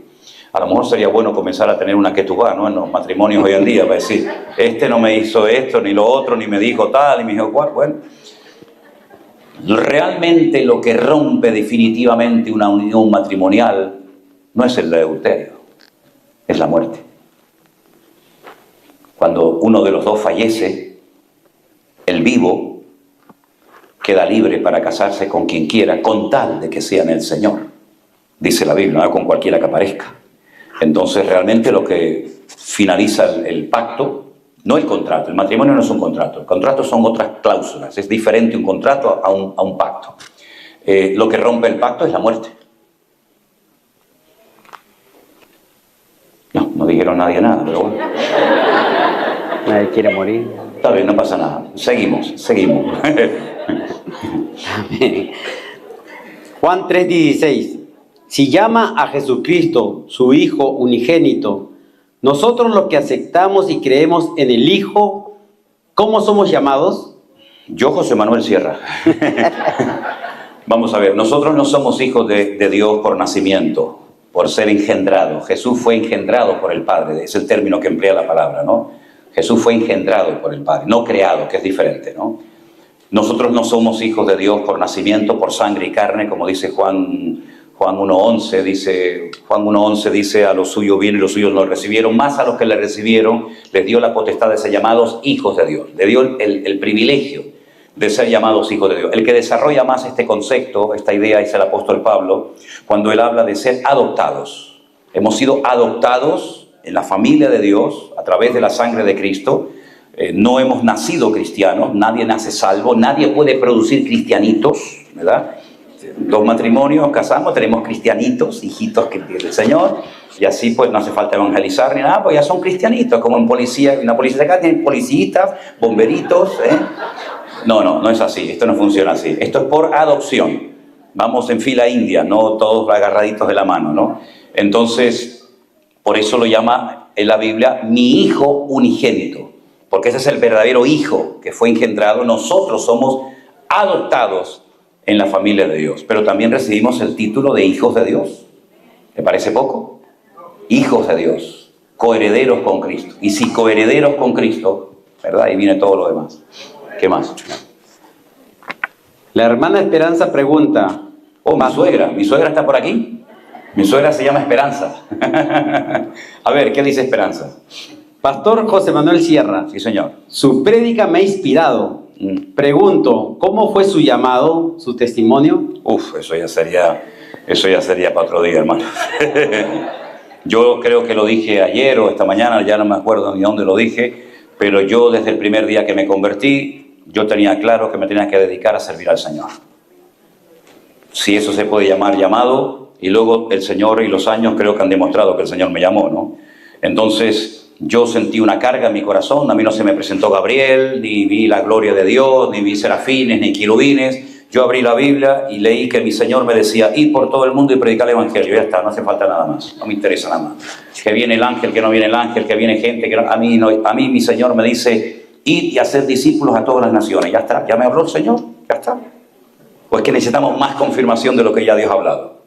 A lo mejor sería bueno comenzar a tener una ketubá, ¿no? En los matrimonios hoy en día, para decir, este no me hizo esto, ni lo otro, ni me dijo tal, ni me dijo cual. Bueno, realmente lo que rompe definitivamente una unión matrimonial no es el adulterio, es la muerte. Cuando uno de los dos fallece, el vivo queda libre para casarse con quien quiera, con tal de que sea en el Señor. Dice la Biblia, no con cualquiera que aparezca. Entonces realmente lo que finaliza el pacto, no el contrato, el matrimonio no es un contrato, el contrato son otras cláusulas, es diferente un contrato a un pacto. Lo que rompe el pacto es la muerte. No dijeron nadie nada, pero bueno. Nadie quiere morir. Está bien, no pasa nada. Seguimos. Amén. Juan 3:16. Si llama a Jesucristo, su Hijo unigénito, nosotros los que aceptamos y creemos en el Hijo, ¿cómo somos llamados? Yo, José Manuel Sierra. Vamos a ver, nosotros no somos hijos de Dios por nacimiento, por ser engendrados. Jesús fue engendrado por el Padre, es el término que emplea la palabra, ¿no? Jesús fue engendrado por el Padre, no creado, que es diferente, ¿no? Nosotros no somos hijos de Dios por nacimiento, por sangre y carne, como dice Juan 1:11, dice a los suyos vino y los suyos no recibieron, más a los que le recibieron les dio la potestad de ser llamados hijos de Dios, le dio el privilegio de ser llamados hijos de Dios. El que desarrolla más este concepto, esta idea, es el apóstol Pablo, cuando él habla de ser adoptados. Hemos sido adoptados en la familia de Dios a través de la sangre de Cristo. No hemos nacido cristianos, nadie nace salvo, nadie puede producir cristianitos, ¿verdad? Los matrimonios, casamos, tenemos cristianitos, hijitos del Señor, y así pues no hace falta evangelizar ni nada, pues ya son cristianitos, como en policía, una policía de acá tienen policías, bomberitos, No es así, esto no funciona así, esto es por adopción, vamos en fila india, no todos agarraditos de la mano, ¿no? Entonces, por eso lo llama en la Biblia mi hijo unigénito, porque ese es el verdadero hijo que fue engendrado. Nosotros somos adoptados en la familia de Dios, pero también recibimos el título de hijos de Dios. ¿Te parece poco? Hijos de Dios, coherederos con Cristo. Y si coherederos con Cristo, ¿verdad? Ahí viene todo lo demás. ¿Qué más? La hermana Esperanza pregunta. Mi suegra está por aquí. Mi suegra se llama Esperanza. A ver, ¿qué dice Esperanza? Pastor José Manuel Sierra. Sí, señor. Su prédica me ha inspirado. Pregunto, ¿cómo fue su llamado, su testimonio? Eso ya sería para otro día, hermano. Yo creo que lo dije ayer o esta mañana, ya no me acuerdo ni dónde lo dije, pero yo desde el primer día que me convertí, yo tenía claro que me tenía que dedicar a servir al Señor. Si eso se puede llamar llamado, y luego el Señor y los años creo que han demostrado que el Señor me llamó, ¿no? Entonces, yo sentí una carga en mi corazón, a mí no se me presentó Gabriel, ni vi la gloria de Dios, ni vi serafines, ni querubines. Yo abrí la Biblia y leí que mi Señor me decía, ir por todo el mundo y predicar el Evangelio. Ya está, no hace falta nada más, no me interesa nada más. Que viene el ángel, que no viene el ángel, que viene gente, que no, a mí mi Señor me dice, ir y hacer discípulos a todas las naciones. Ya está, ya me habló el Señor, ya está. Pues que necesitamos más confirmación de lo que ya Dios ha hablado.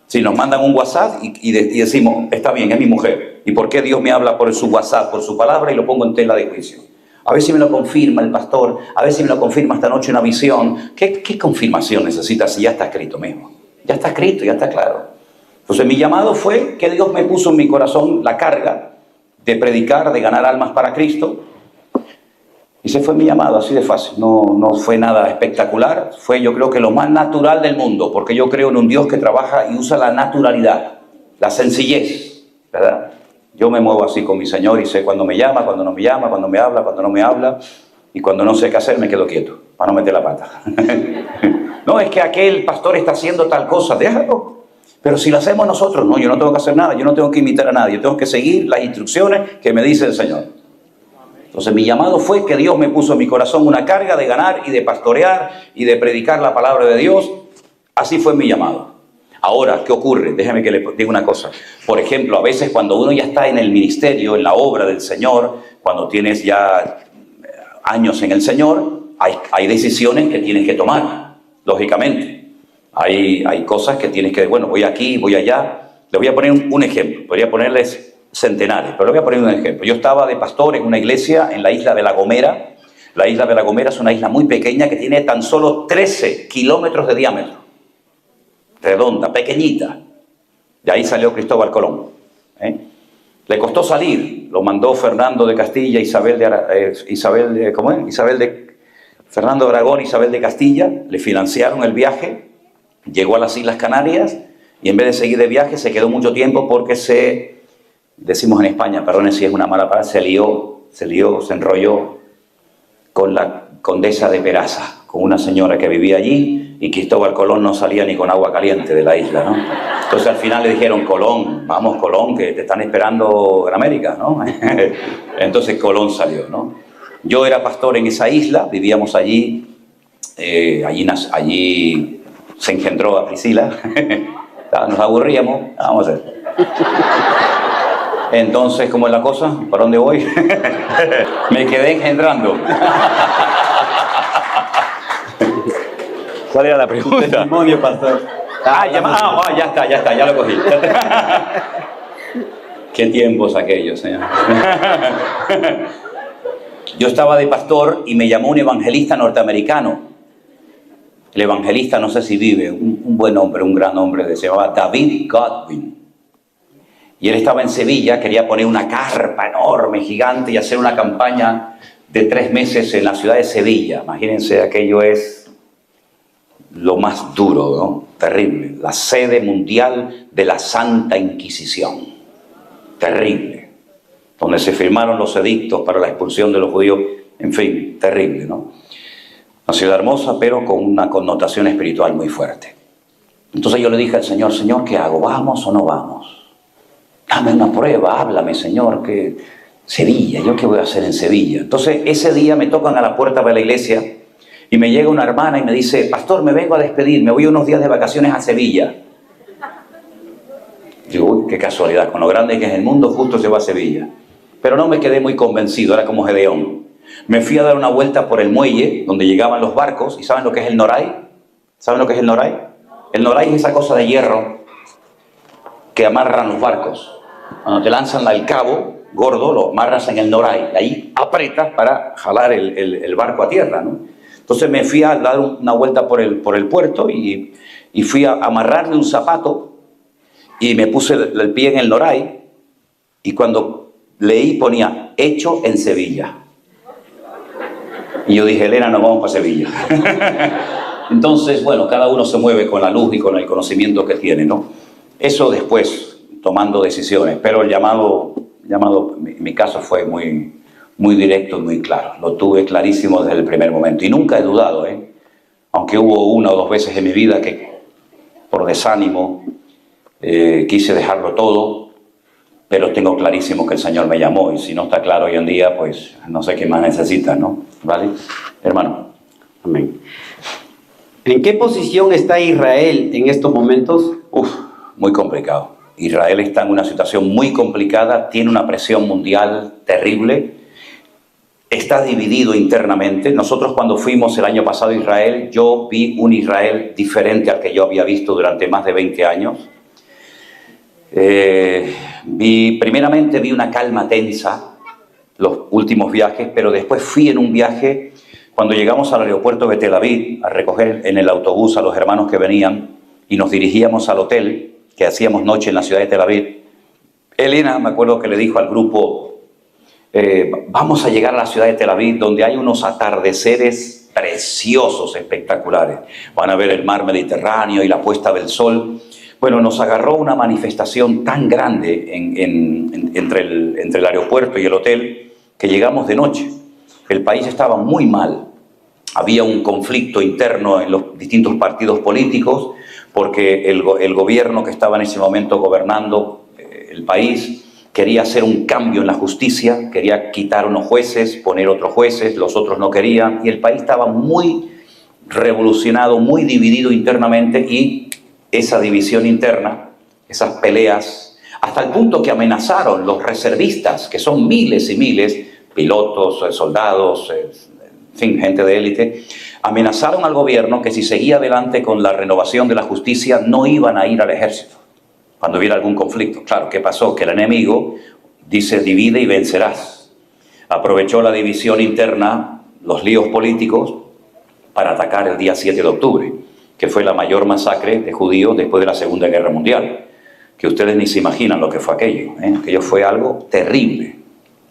Si nos mandan un WhatsApp y decimos, está bien, es mi mujer. ¿Y por qué Dios me habla por su WhatsApp, por su palabra y lo pongo en tela de juicio? A ver si me lo confirma el pastor, a ver si me lo confirma esta noche una visión. ¿Qué confirmación necesitas si ya está escrito mismo? Ya está escrito, ya está claro. Entonces mi llamado fue que Dios me puso en mi corazón la carga de predicar, de ganar almas para Cristo. Y ese fue mi llamado, así de fácil. No fue nada espectacular, fue yo creo que lo más natural del mundo, porque yo creo en un Dios que trabaja y usa la naturalidad, la sencillez, ¿verdad? Yo me muevo así con mi Señor y sé cuándo me llama, cuándo no me llama, cuándo me habla, cuándo no me habla, y cuando no sé qué hacer me quedo quieto, para no meter la pata. No, es que aquel pastor está haciendo tal cosa, déjalo. Pero si lo hacemos nosotros, no, yo no tengo que hacer nada, yo no tengo que imitar a nadie, yo tengo que seguir las instrucciones que me dice el Señor. Entonces mi llamado fue que Dios me puso en mi corazón una carga de ganar y de pastorear y de predicar la palabra de Dios. Así fue mi llamado. Ahora, ¿qué ocurre? Déjeme que le diga una cosa. Por ejemplo, a veces cuando uno ya está en el ministerio, en la obra del Señor, cuando tienes ya años en el Señor, hay decisiones que tienes que tomar, lógicamente. Hay cosas que tienes que, bueno, voy aquí, voy allá. Les voy a poner un ejemplo. Podría ponerles centenares, pero le voy a poner un ejemplo. Yo estaba de pastor en una iglesia en la isla de La Gomera. La isla de La Gomera es una isla muy pequeña que tiene tan solo 13 kilómetros de diámetro. Redonda, pequeñita. De ahí salió Cristóbal Colón. Le costó salir, lo mandó Fernando de Castilla, Fernando de Aragón, Isabel de Castilla, le financiaron el viaje, llegó a las Islas Canarias y en vez de seguir de viaje se quedó mucho tiempo porque decimos en España, perdone si es una mala palabra, se enrolló con la condesa de Peraza, con una señora que vivía allí, y Cristóbal Colón no salía ni con agua caliente de la isla, ¿no? Entonces al final le dijeron, Colón, vamos Colón, que te están esperando en América, ¿no? Entonces Colón salió, ¿no? Yo era pastor en esa isla, vivíamos allí, allí se engendró a Priscila, nos aburríamos, vamos a ver. Entonces, ¿cómo es la cosa? ¿Para dónde voy? Me quedé engendrando. ¿Cuál era la pregunta? Testimonio, pastor. Ya está, ya lo cogí. Qué tiempos aquellos, señor. Yo estaba de pastor y me llamó un evangelista norteamericano. El evangelista, no sé si vive, un buen hombre, un gran hombre, se llamaba David Godwin. Y él estaba en Sevilla, quería poner una carpa enorme, gigante, y hacer una campaña de 3 meses en la ciudad de Sevilla. Imagínense, aquello es lo más duro, ¿no? Terrible. La sede mundial de la Santa Inquisición. Terrible. Donde se firmaron los edictos para la expulsión de los judíos. En fin, terrible, ¿no? Una ciudad hermosa, pero con una connotación espiritual muy fuerte. Entonces yo le dije al Señor, Señor, ¿qué hago? ¿Vamos o no vamos? Dame una prueba, háblame, Señor, que Sevilla, ¿yo qué voy a hacer en Sevilla? Entonces, ese día me tocan a la puerta de la iglesia y me llega una hermana y me dice, pastor, me vengo a despedir, me voy unos días de vacaciones a Sevilla. Digo, uy, qué casualidad, con lo grande que es el mundo, justo se va a Sevilla. Pero no me quedé muy convencido, era como Gedeón. Me fui a dar una vuelta por el muelle, donde llegaban los barcos, ¿y saben lo que es el noray? ¿Saben lo que es el noray? El noray es esa cosa de hierro que amarran los barcos. Cuando te lanzan al cabo gordo, lo amarras en el noray, y ahí aprietas para jalar el barco a tierra, ¿no? Entonces me fui a dar una vuelta por el puerto y fui a amarrarle un zapato y me puse el pie en el noray, y cuando leí ponía, hecho en Sevilla. Y yo dije, Elena, nos vamos para Sevilla. Entonces, bueno, cada uno se mueve con la luz y con el conocimiento que tiene, ¿no? Eso después, tomando decisiones, pero el llamado, mi caso fue muy directo y muy claro. Lo tuve clarísimo desde el primer momento y nunca he dudado, aunque hubo 1 o 2 veces en mi vida que por desánimo quise dejarlo todo, pero tengo clarísimo que el Señor me llamó, y si no está claro hoy en día, pues no sé qué más necesita, ¿no? ¿Vale? Hermano. Amén. ¿En qué posición está Israel en estos momentos? Muy complicado. Israel está en una situación muy complicada, tiene una presión mundial terrible, está dividido internamente. Nosotros cuando fuimos el año pasado a Israel, yo vi un Israel diferente al que yo había visto durante más de 20 años. Primeramente vi una calma tensa los últimos viajes, pero después fui en un viaje, cuando llegamos al aeropuerto de Tel Aviv, a recoger en el autobús a los hermanos que venían y nos dirigíamos al hotel que hacíamos noche en la ciudad de Tel Aviv. Elena, me acuerdo que le dijo al grupo, vamos a llegar a la ciudad de Tel Aviv, donde hay unos atardeceres preciosos, espectaculares. Van a ver el mar Mediterráneo y la puesta del sol. Bueno, nos agarró una manifestación tan grande entre el aeropuerto y el hotel que llegamos de noche. El país estaba muy mal. Había un conflicto interno en los distintos partidos políticos porque el gobierno que estaba en ese momento gobernando el país quería hacer un cambio en la justicia, quería quitar unos jueces, poner otros jueces, los otros no querían, y el país estaba muy revolucionado, muy dividido internamente, y esa división interna, esas peleas, hasta el punto que amenazaron los reservistas, que son miles y miles, pilotos, soldados, en fin, gente de élite, amenazaron al gobierno que si seguía adelante con la renovación de la justicia no iban a ir al ejército cuando hubiera algún conflicto. Claro, ¿qué pasó? Que el enemigo dice divide y vencerás. Aprovechó la división interna, los líos políticos, para atacar el día 7 de octubre, que fue la mayor masacre de judíos después de la Segunda Guerra Mundial. que ustedes ni se imaginan lo que fue aquello. Aquello fue algo terrible,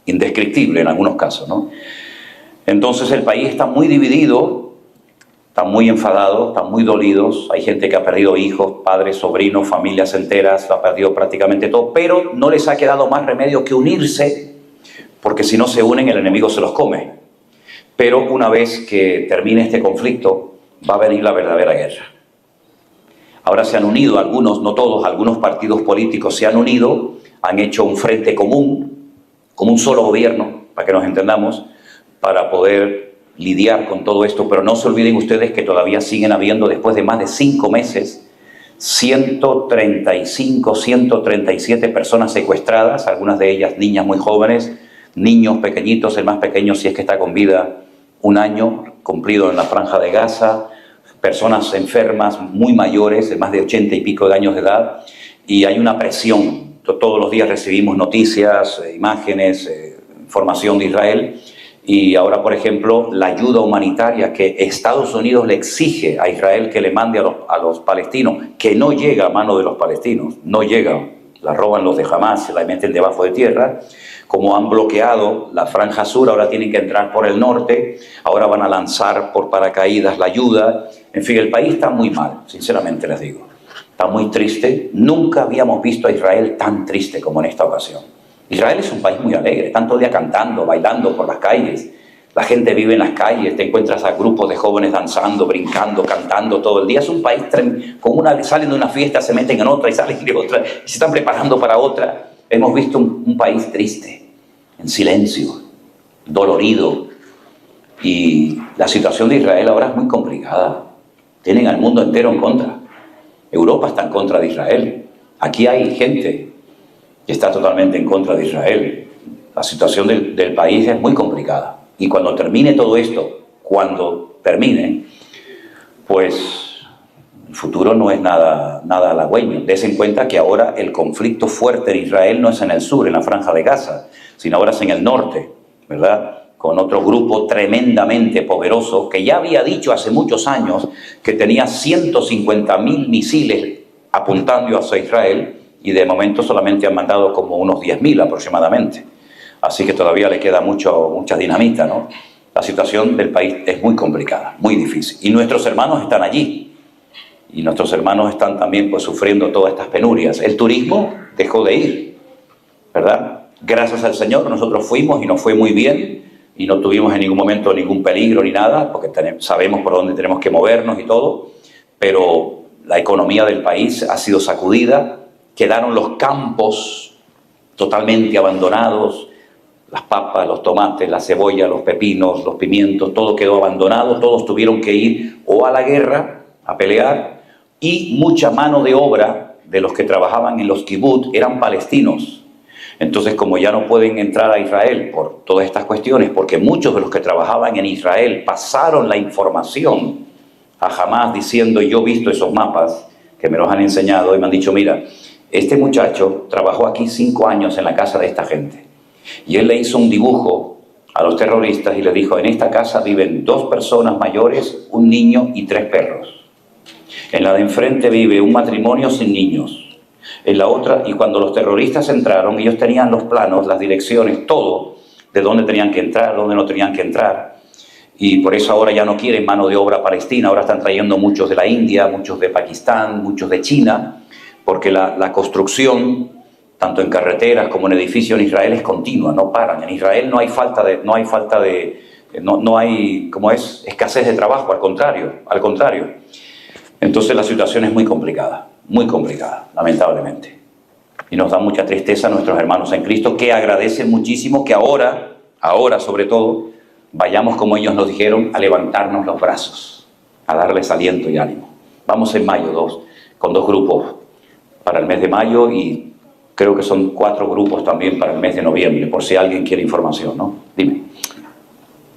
indescriptible en algunos casos, ¿no? Entonces el país está muy dividido, están muy enfadados, están muy dolidos. Hay gente que ha perdido hijos, padres, sobrinos, familias enteras, ha perdido prácticamente todo, pero no les ha quedado más remedio que unirse, porque si no se unen el enemigo se los come. Pero una vez que termine este conflicto, va a venir la verdadera guerra. Ahora se han unido algunos, no todos, algunos partidos políticos se han unido, han hecho un frente común, como un solo gobierno, para que nos entendamos, para poder lidiar con todo esto. Pero no se olviden ustedes que todavía siguen habiendo, después de más de 5 meses, 135, 137 personas secuestradas, algunas de ellas niñas muy jóvenes, niños pequeñitos, el más pequeño, si es que está con vida, 1 año cumplido en la Franja de Gaza, personas enfermas muy mayores, de más de 80 y pico de años de edad, y hay una presión. Todos los días recibimos noticias, imágenes, información de Israel, y ahora, por ejemplo, la ayuda humanitaria que Estados Unidos le exige a Israel que le mande a los palestinos, que no llega a mano de los palestinos, no llega, la roban los de Hamas, se la meten debajo de tierra. Como han bloqueado la franja sur, ahora tienen que entrar por el norte, ahora van a lanzar por paracaídas la ayuda. En fin, el país está muy mal, sinceramente les digo. Está muy triste. Nunca habíamos visto a Israel tan triste como en esta ocasión. Israel es un país muy alegre, están todo el día cantando, bailando por las calles. La gente vive en las calles, te encuentras a grupos de jóvenes danzando, brincando, cantando todo el día. Es un país salen de una fiesta, se meten en otra y salen de otra, y se están preparando para otra. Hemos visto un país triste, en silencio, dolorido. Y la situación de Israel ahora es muy complicada. Tienen al mundo entero en contra. Europa está en contra de Israel. Aquí hay gente que está totalmente en contra de Israel. La situación del país es muy complicada. Y cuando termine todo esto, cuando termine, pues el futuro no es nada halagüeño. Desen en cuenta que ahora el conflicto fuerte en Israel no es en el sur, en la Franja de Gaza, sino ahora es en el norte, ¿verdad? Con otro grupo tremendamente poderoso que ya había dicho hace muchos años que tenía 150.000 misiles apuntando hacia Israel, y de momento solamente han mandado como unos 10.000 aproximadamente. Así que todavía le queda mucha dinamita, ¿no? La situación del país es muy complicada, muy difícil. Y nuestros hermanos están allí. Y nuestros hermanos están también pues sufriendo todas estas penurias. El turismo dejó de ir, ¿verdad? Gracias al Señor nosotros fuimos y nos fue muy bien y no tuvimos en ningún momento ningún peligro ni nada, porque sabemos por dónde tenemos que movernos y todo, pero la economía del país ha sido sacudida, quedaron los campos totalmente abandonados, las papas, los tomates, la cebolla, los pepinos, los pimientos, todo quedó abandonado, todos tuvieron que ir o a la guerra, a pelear, y mucha mano de obra de los que trabajaban en los kibbutz eran palestinos. Entonces, como ya no pueden entrar a Israel por todas estas cuestiones, porque muchos de los que trabajaban en Israel pasaron la información a Hamas diciendo, yo he visto esos mapas que me los han enseñado y me han dicho, mira, este muchacho trabajó aquí 5 años en la casa de esta gente y él le hizo un dibujo a los terroristas y le dijo, en esta casa viven 2 personas mayores, un niño y 3 perros. En la de enfrente vive un matrimonio sin niños. En la otra, y cuando los terroristas entraron, ellos tenían los planos, las direcciones, todo, de dónde tenían que entrar, dónde no tenían que entrar. Y por eso ahora ya no quieren mano de obra palestina, ahora están trayendo muchos de la India, muchos de Pakistán, muchos de China, porque la construcción, tanto en carreteras como en edificios en Israel, es continua, no paran. En Israel no hay escasez de trabajo, al contrario. Entonces la situación es muy complicada, lamentablemente. Y nos da mucha tristeza a nuestros hermanos en Cristo, que agradecen muchísimo que ahora sobre todo, vayamos, como ellos nos dijeron, a levantarnos los brazos, a darles aliento y ánimo. Vamos en mayo con 2 grupos para el mes de mayo y creo que son 4 grupos también para el mes de noviembre, por si alguien quiere información, ¿no? Dime.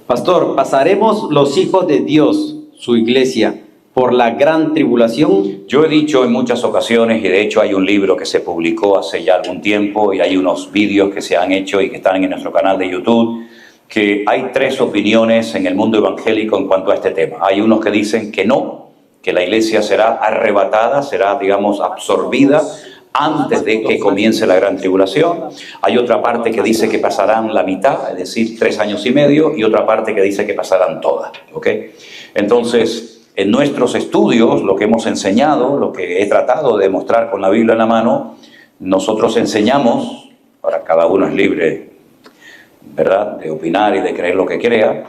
Pastor, ¿pasaremos los hijos de Dios, su iglesia, por la gran tribulación? Yo he dicho en muchas ocasiones, y de hecho hay un libro que se publicó hace ya algún tiempo y hay unos vídeos que se han hecho y que están en nuestro canal de YouTube, que hay 3 opiniones en el mundo evangélico en cuanto a este tema. Hay unos que dicen que no, que la iglesia será arrebatada, será, digamos, absorbida antes de que comience la gran tribulación. Hay otra parte que dice que pasarán la mitad, es decir, 3 años y medio, y otra parte que dice que pasarán todas. ¿Ok? Entonces, en nuestros estudios, lo que hemos enseñado, lo que he tratado de demostrar con la Biblia en la mano, nosotros enseñamos, ahora cada uno es libre, ¿verdad?, de opinar y de creer lo que crea,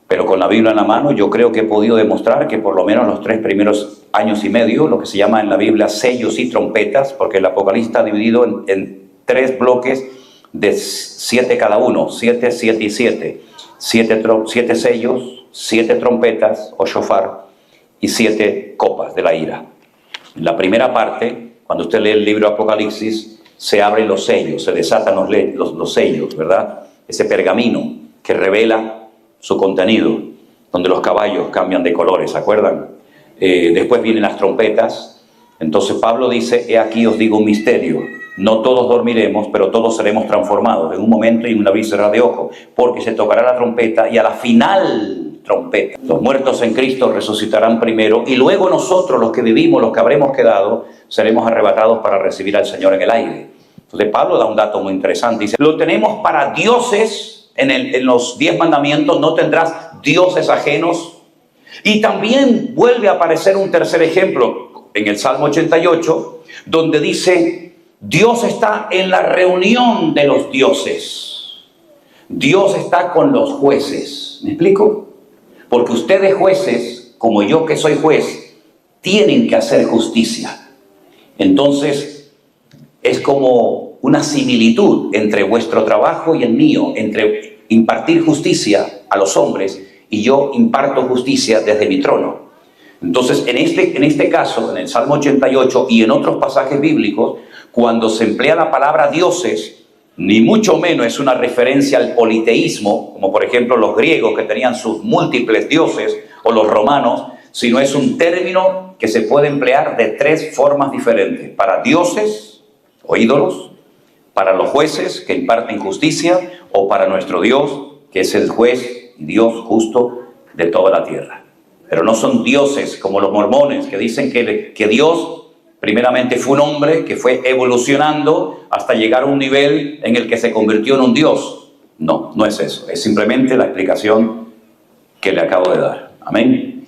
pero con la Biblia en la mano yo creo que he podido demostrar que por lo menos los 3 primeros años y medio, lo que se llama en la Biblia sellos y trompetas, porque el Apocalipsis está dividido en 3 bloques de 7 cada uno, 7, 7 y 7, 7 sellos, 7 trompetas o shofar y 7 copas de la ira. En la primera parte, cuando usted lee el libro Apocalipsis, se abren los sellos, se desatan los sellos, ¿verdad? Ese pergamino que revela su contenido, donde los caballos cambian de colores, ¿se acuerdan? Después vienen las trompetas. Entonces Pablo dice, he aquí os digo un misterio, no todos dormiremos, pero todos seremos transformados en un momento y en una víscera de ojo, porque se tocará la trompeta y a la final trompeta, los muertos en Cristo resucitarán primero y luego nosotros, los que vivimos, los que habremos quedado, seremos arrebatados para recibir al Señor en el aire. Entonces Pablo da un dato muy interesante, dice, lo tenemos para dioses. En los 10 mandamientos, no tendrás dioses ajenos. Y también vuelve a aparecer un tercer ejemplo en el Salmo 88, donde dice, Dios está en la reunión de los dioses. Dios está con los jueces. ¿Me explico? Porque ustedes jueces, como yo que soy juez, tienen que hacer justicia. Entonces, es como una similitud entre vuestro trabajo y el mío, entre impartir justicia a los hombres y yo imparto justicia desde mi trono. Entonces, en este caso, en el Salmo 88 y en otros pasajes bíblicos, cuando se emplea la palabra dioses, ni mucho menos es una referencia al politeísmo, como por ejemplo los griegos que tenían sus múltiples dioses, o los romanos, sino es un término que se puede emplear de 3 formas diferentes: para dioses o ídolos, para los jueces que imparten justicia, o para nuestro Dios, que es el juez y Dios justo de toda la tierra. Pero no son dioses como los mormones, que dicen que Dios primeramente fue un hombre que fue evolucionando hasta llegar a un nivel en el que se convirtió en un Dios. No, no es eso. Es simplemente la explicación que le acabo de dar. Amén.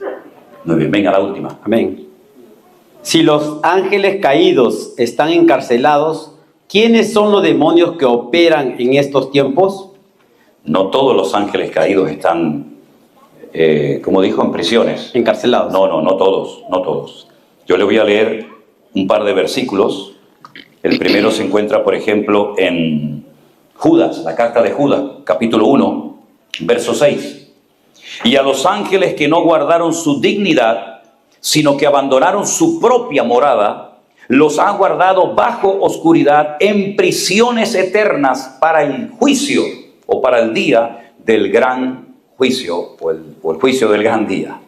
Muy bien, venga la última. Amén. Si los ángeles caídos están encarcelados, ¿quiénes son los demonios que operan en estos tiempos? No todos los ángeles caídos están, como dijo, en prisiones. Encarcelados. No todos. Yo le voy a leer un par de versículos. El primero se encuentra, por ejemplo, en Judas, la carta de Judas, capítulo 1, verso 6. Y a los ángeles que no guardaron su dignidad, sino que abandonaron su propia morada, los ha guardado bajo oscuridad en prisiones eternas para el juicio o para el día del gran juicio o el juicio del gran día.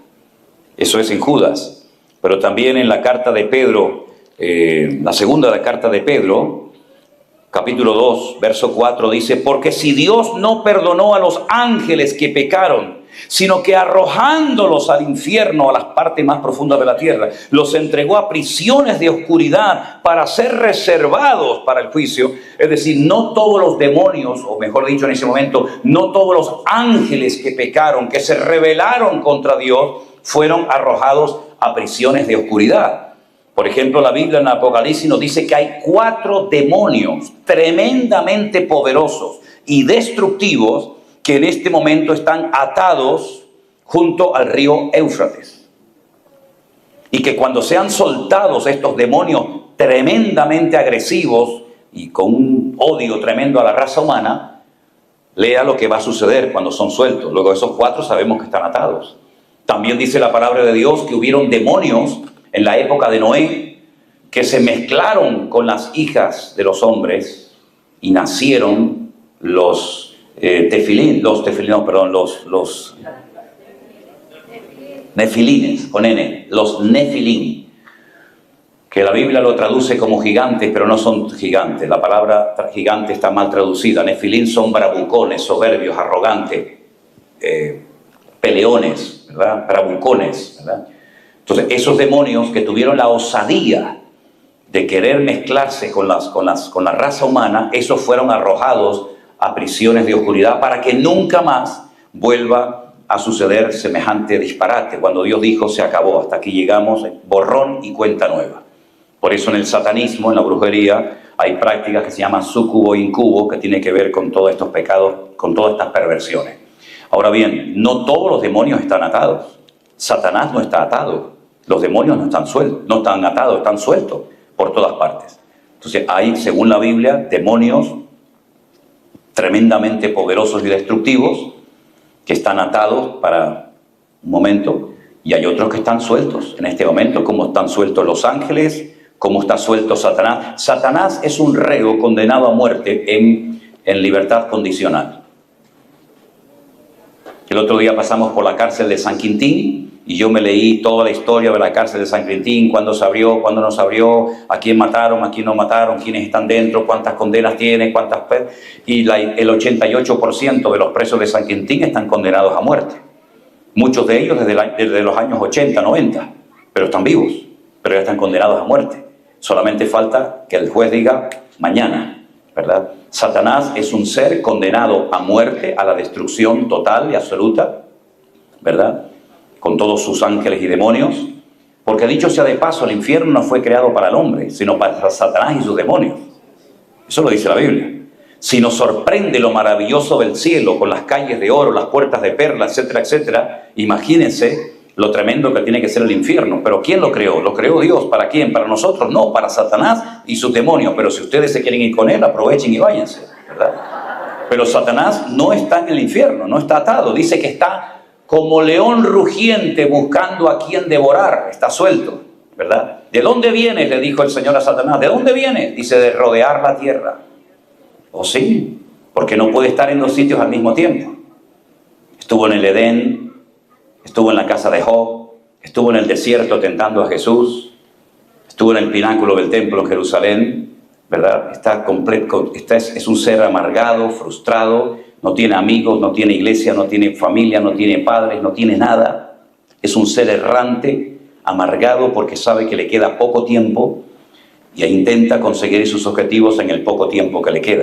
Eso es en Judas. Pero también en la carta de Pedro, la segunda carta de Pedro, capítulo 2, verso 4, dice, porque si Dios no perdonó a los ángeles que pecaron, sino que arrojándolos al infierno, a las partes más profundas de la tierra, los entregó a prisiones de oscuridad para ser reservados para el juicio. Es decir, no todos los demonios, o mejor dicho en ese momento, no todos los ángeles que pecaron, que se rebelaron contra Dios, fueron arrojados a prisiones de oscuridad. Por ejemplo, la Biblia en Apocalipsis nos dice que hay 4 demonios tremendamente poderosos y destructivos que en este momento están atados junto al río Éufrates. Y que cuando sean soltados estos demonios tremendamente agresivos y con un odio tremendo a la raza humana, lea lo que va a suceder cuando son sueltos. Luego esos 4 sabemos que están atados. También dice la palabra de Dios que hubieron demonios en la época de Noé que se mezclaron con las hijas de los hombres y nacieron los nefilines, con N, los nefilín, que la Biblia lo traduce como gigantes, pero no son gigantes. La palabra gigante está mal traducida. Nefilín son bravucones, soberbios, arrogantes, peleones, ¿verdad? Bravucones, ¿verdad? Entonces, esos demonios que tuvieron la osadía de querer mezclarse con la raza humana, esos fueron arrojados a prisiones de oscuridad para que nunca más vuelva a suceder semejante disparate. Cuando Dios dijo, se acabó, hasta aquí llegamos, borrón y cuenta nueva. Por eso en el satanismo, en la brujería, hay prácticas que se llaman súcubo e incubo, que tiene que ver con todos estos pecados, con todas estas perversiones. Ahora bien, no todos los demonios están atados. Satanás no está atado. Los demonios no están atados, están sueltos por todas partes. Entonces hay, según la Biblia, demonios tremendamente poderosos y destructivos que están atados para un momento, y hay otros que están sueltos en este momento, como están sueltos los ángeles, como está suelto Satanás. Satanás es un reo condenado a muerte en libertad condicional. El otro día pasamos por la cárcel de San Quintín y yo me leí toda la historia de la cárcel de San Quintín, cuándo se abrió, cuándo no se abrió, a quién mataron, a quién no mataron, quiénes están dentro, cuántas condenas tiene, y el 88% de los presos de San Quintín están condenados a muerte. Muchos de ellos desde los años 80, 90, pero están vivos, pero ya están condenados a muerte. Solamente falta que el juez diga mañana, ¿verdad? Satanás es un ser condenado a muerte, a la destrucción total y absoluta, ¿verdad? Con todos sus ángeles y demonios, porque dicho sea de paso, el infierno no fue creado para el hombre, sino para Satanás y sus demonios. Eso lo dice la Biblia. Si nos sorprende lo maravilloso del cielo, con las calles de oro, las puertas de perla, etcétera, etcétera, imagínense lo tremendo que tiene que ser el infierno. Pero ¿quién lo creó? ¿Lo creó Dios? ¿Para quién? ¿Para nosotros? No, para Satanás y sus demonios. Pero si ustedes se quieren ir con él, aprovechen y váyanse, ¿verdad? Pero Satanás no está en el infierno, no está atado. Dice que está como león rugiente buscando a quien devorar. Está suelto, ¿verdad? ¿De dónde vienes?, le dijo el Señor a Satanás. ¿De dónde vienes? Dice, de rodear la tierra. ¿Oh sí? Porque no puede estar en dos sitios al mismo tiempo. Estuvo en el Edén, estuvo en la casa de Job, estuvo en el desierto tentando a Jesús, estuvo en el pináculo del templo en Jerusalén, ¿verdad? Está completo, es un ser amargado, frustrado, no tiene amigos, no tiene iglesia, no tiene familia, no tiene padres, no tiene nada. Es un ser errante, amargado porque sabe que le queda poco tiempo y intenta conseguir sus objetivos en el poco tiempo que le queda.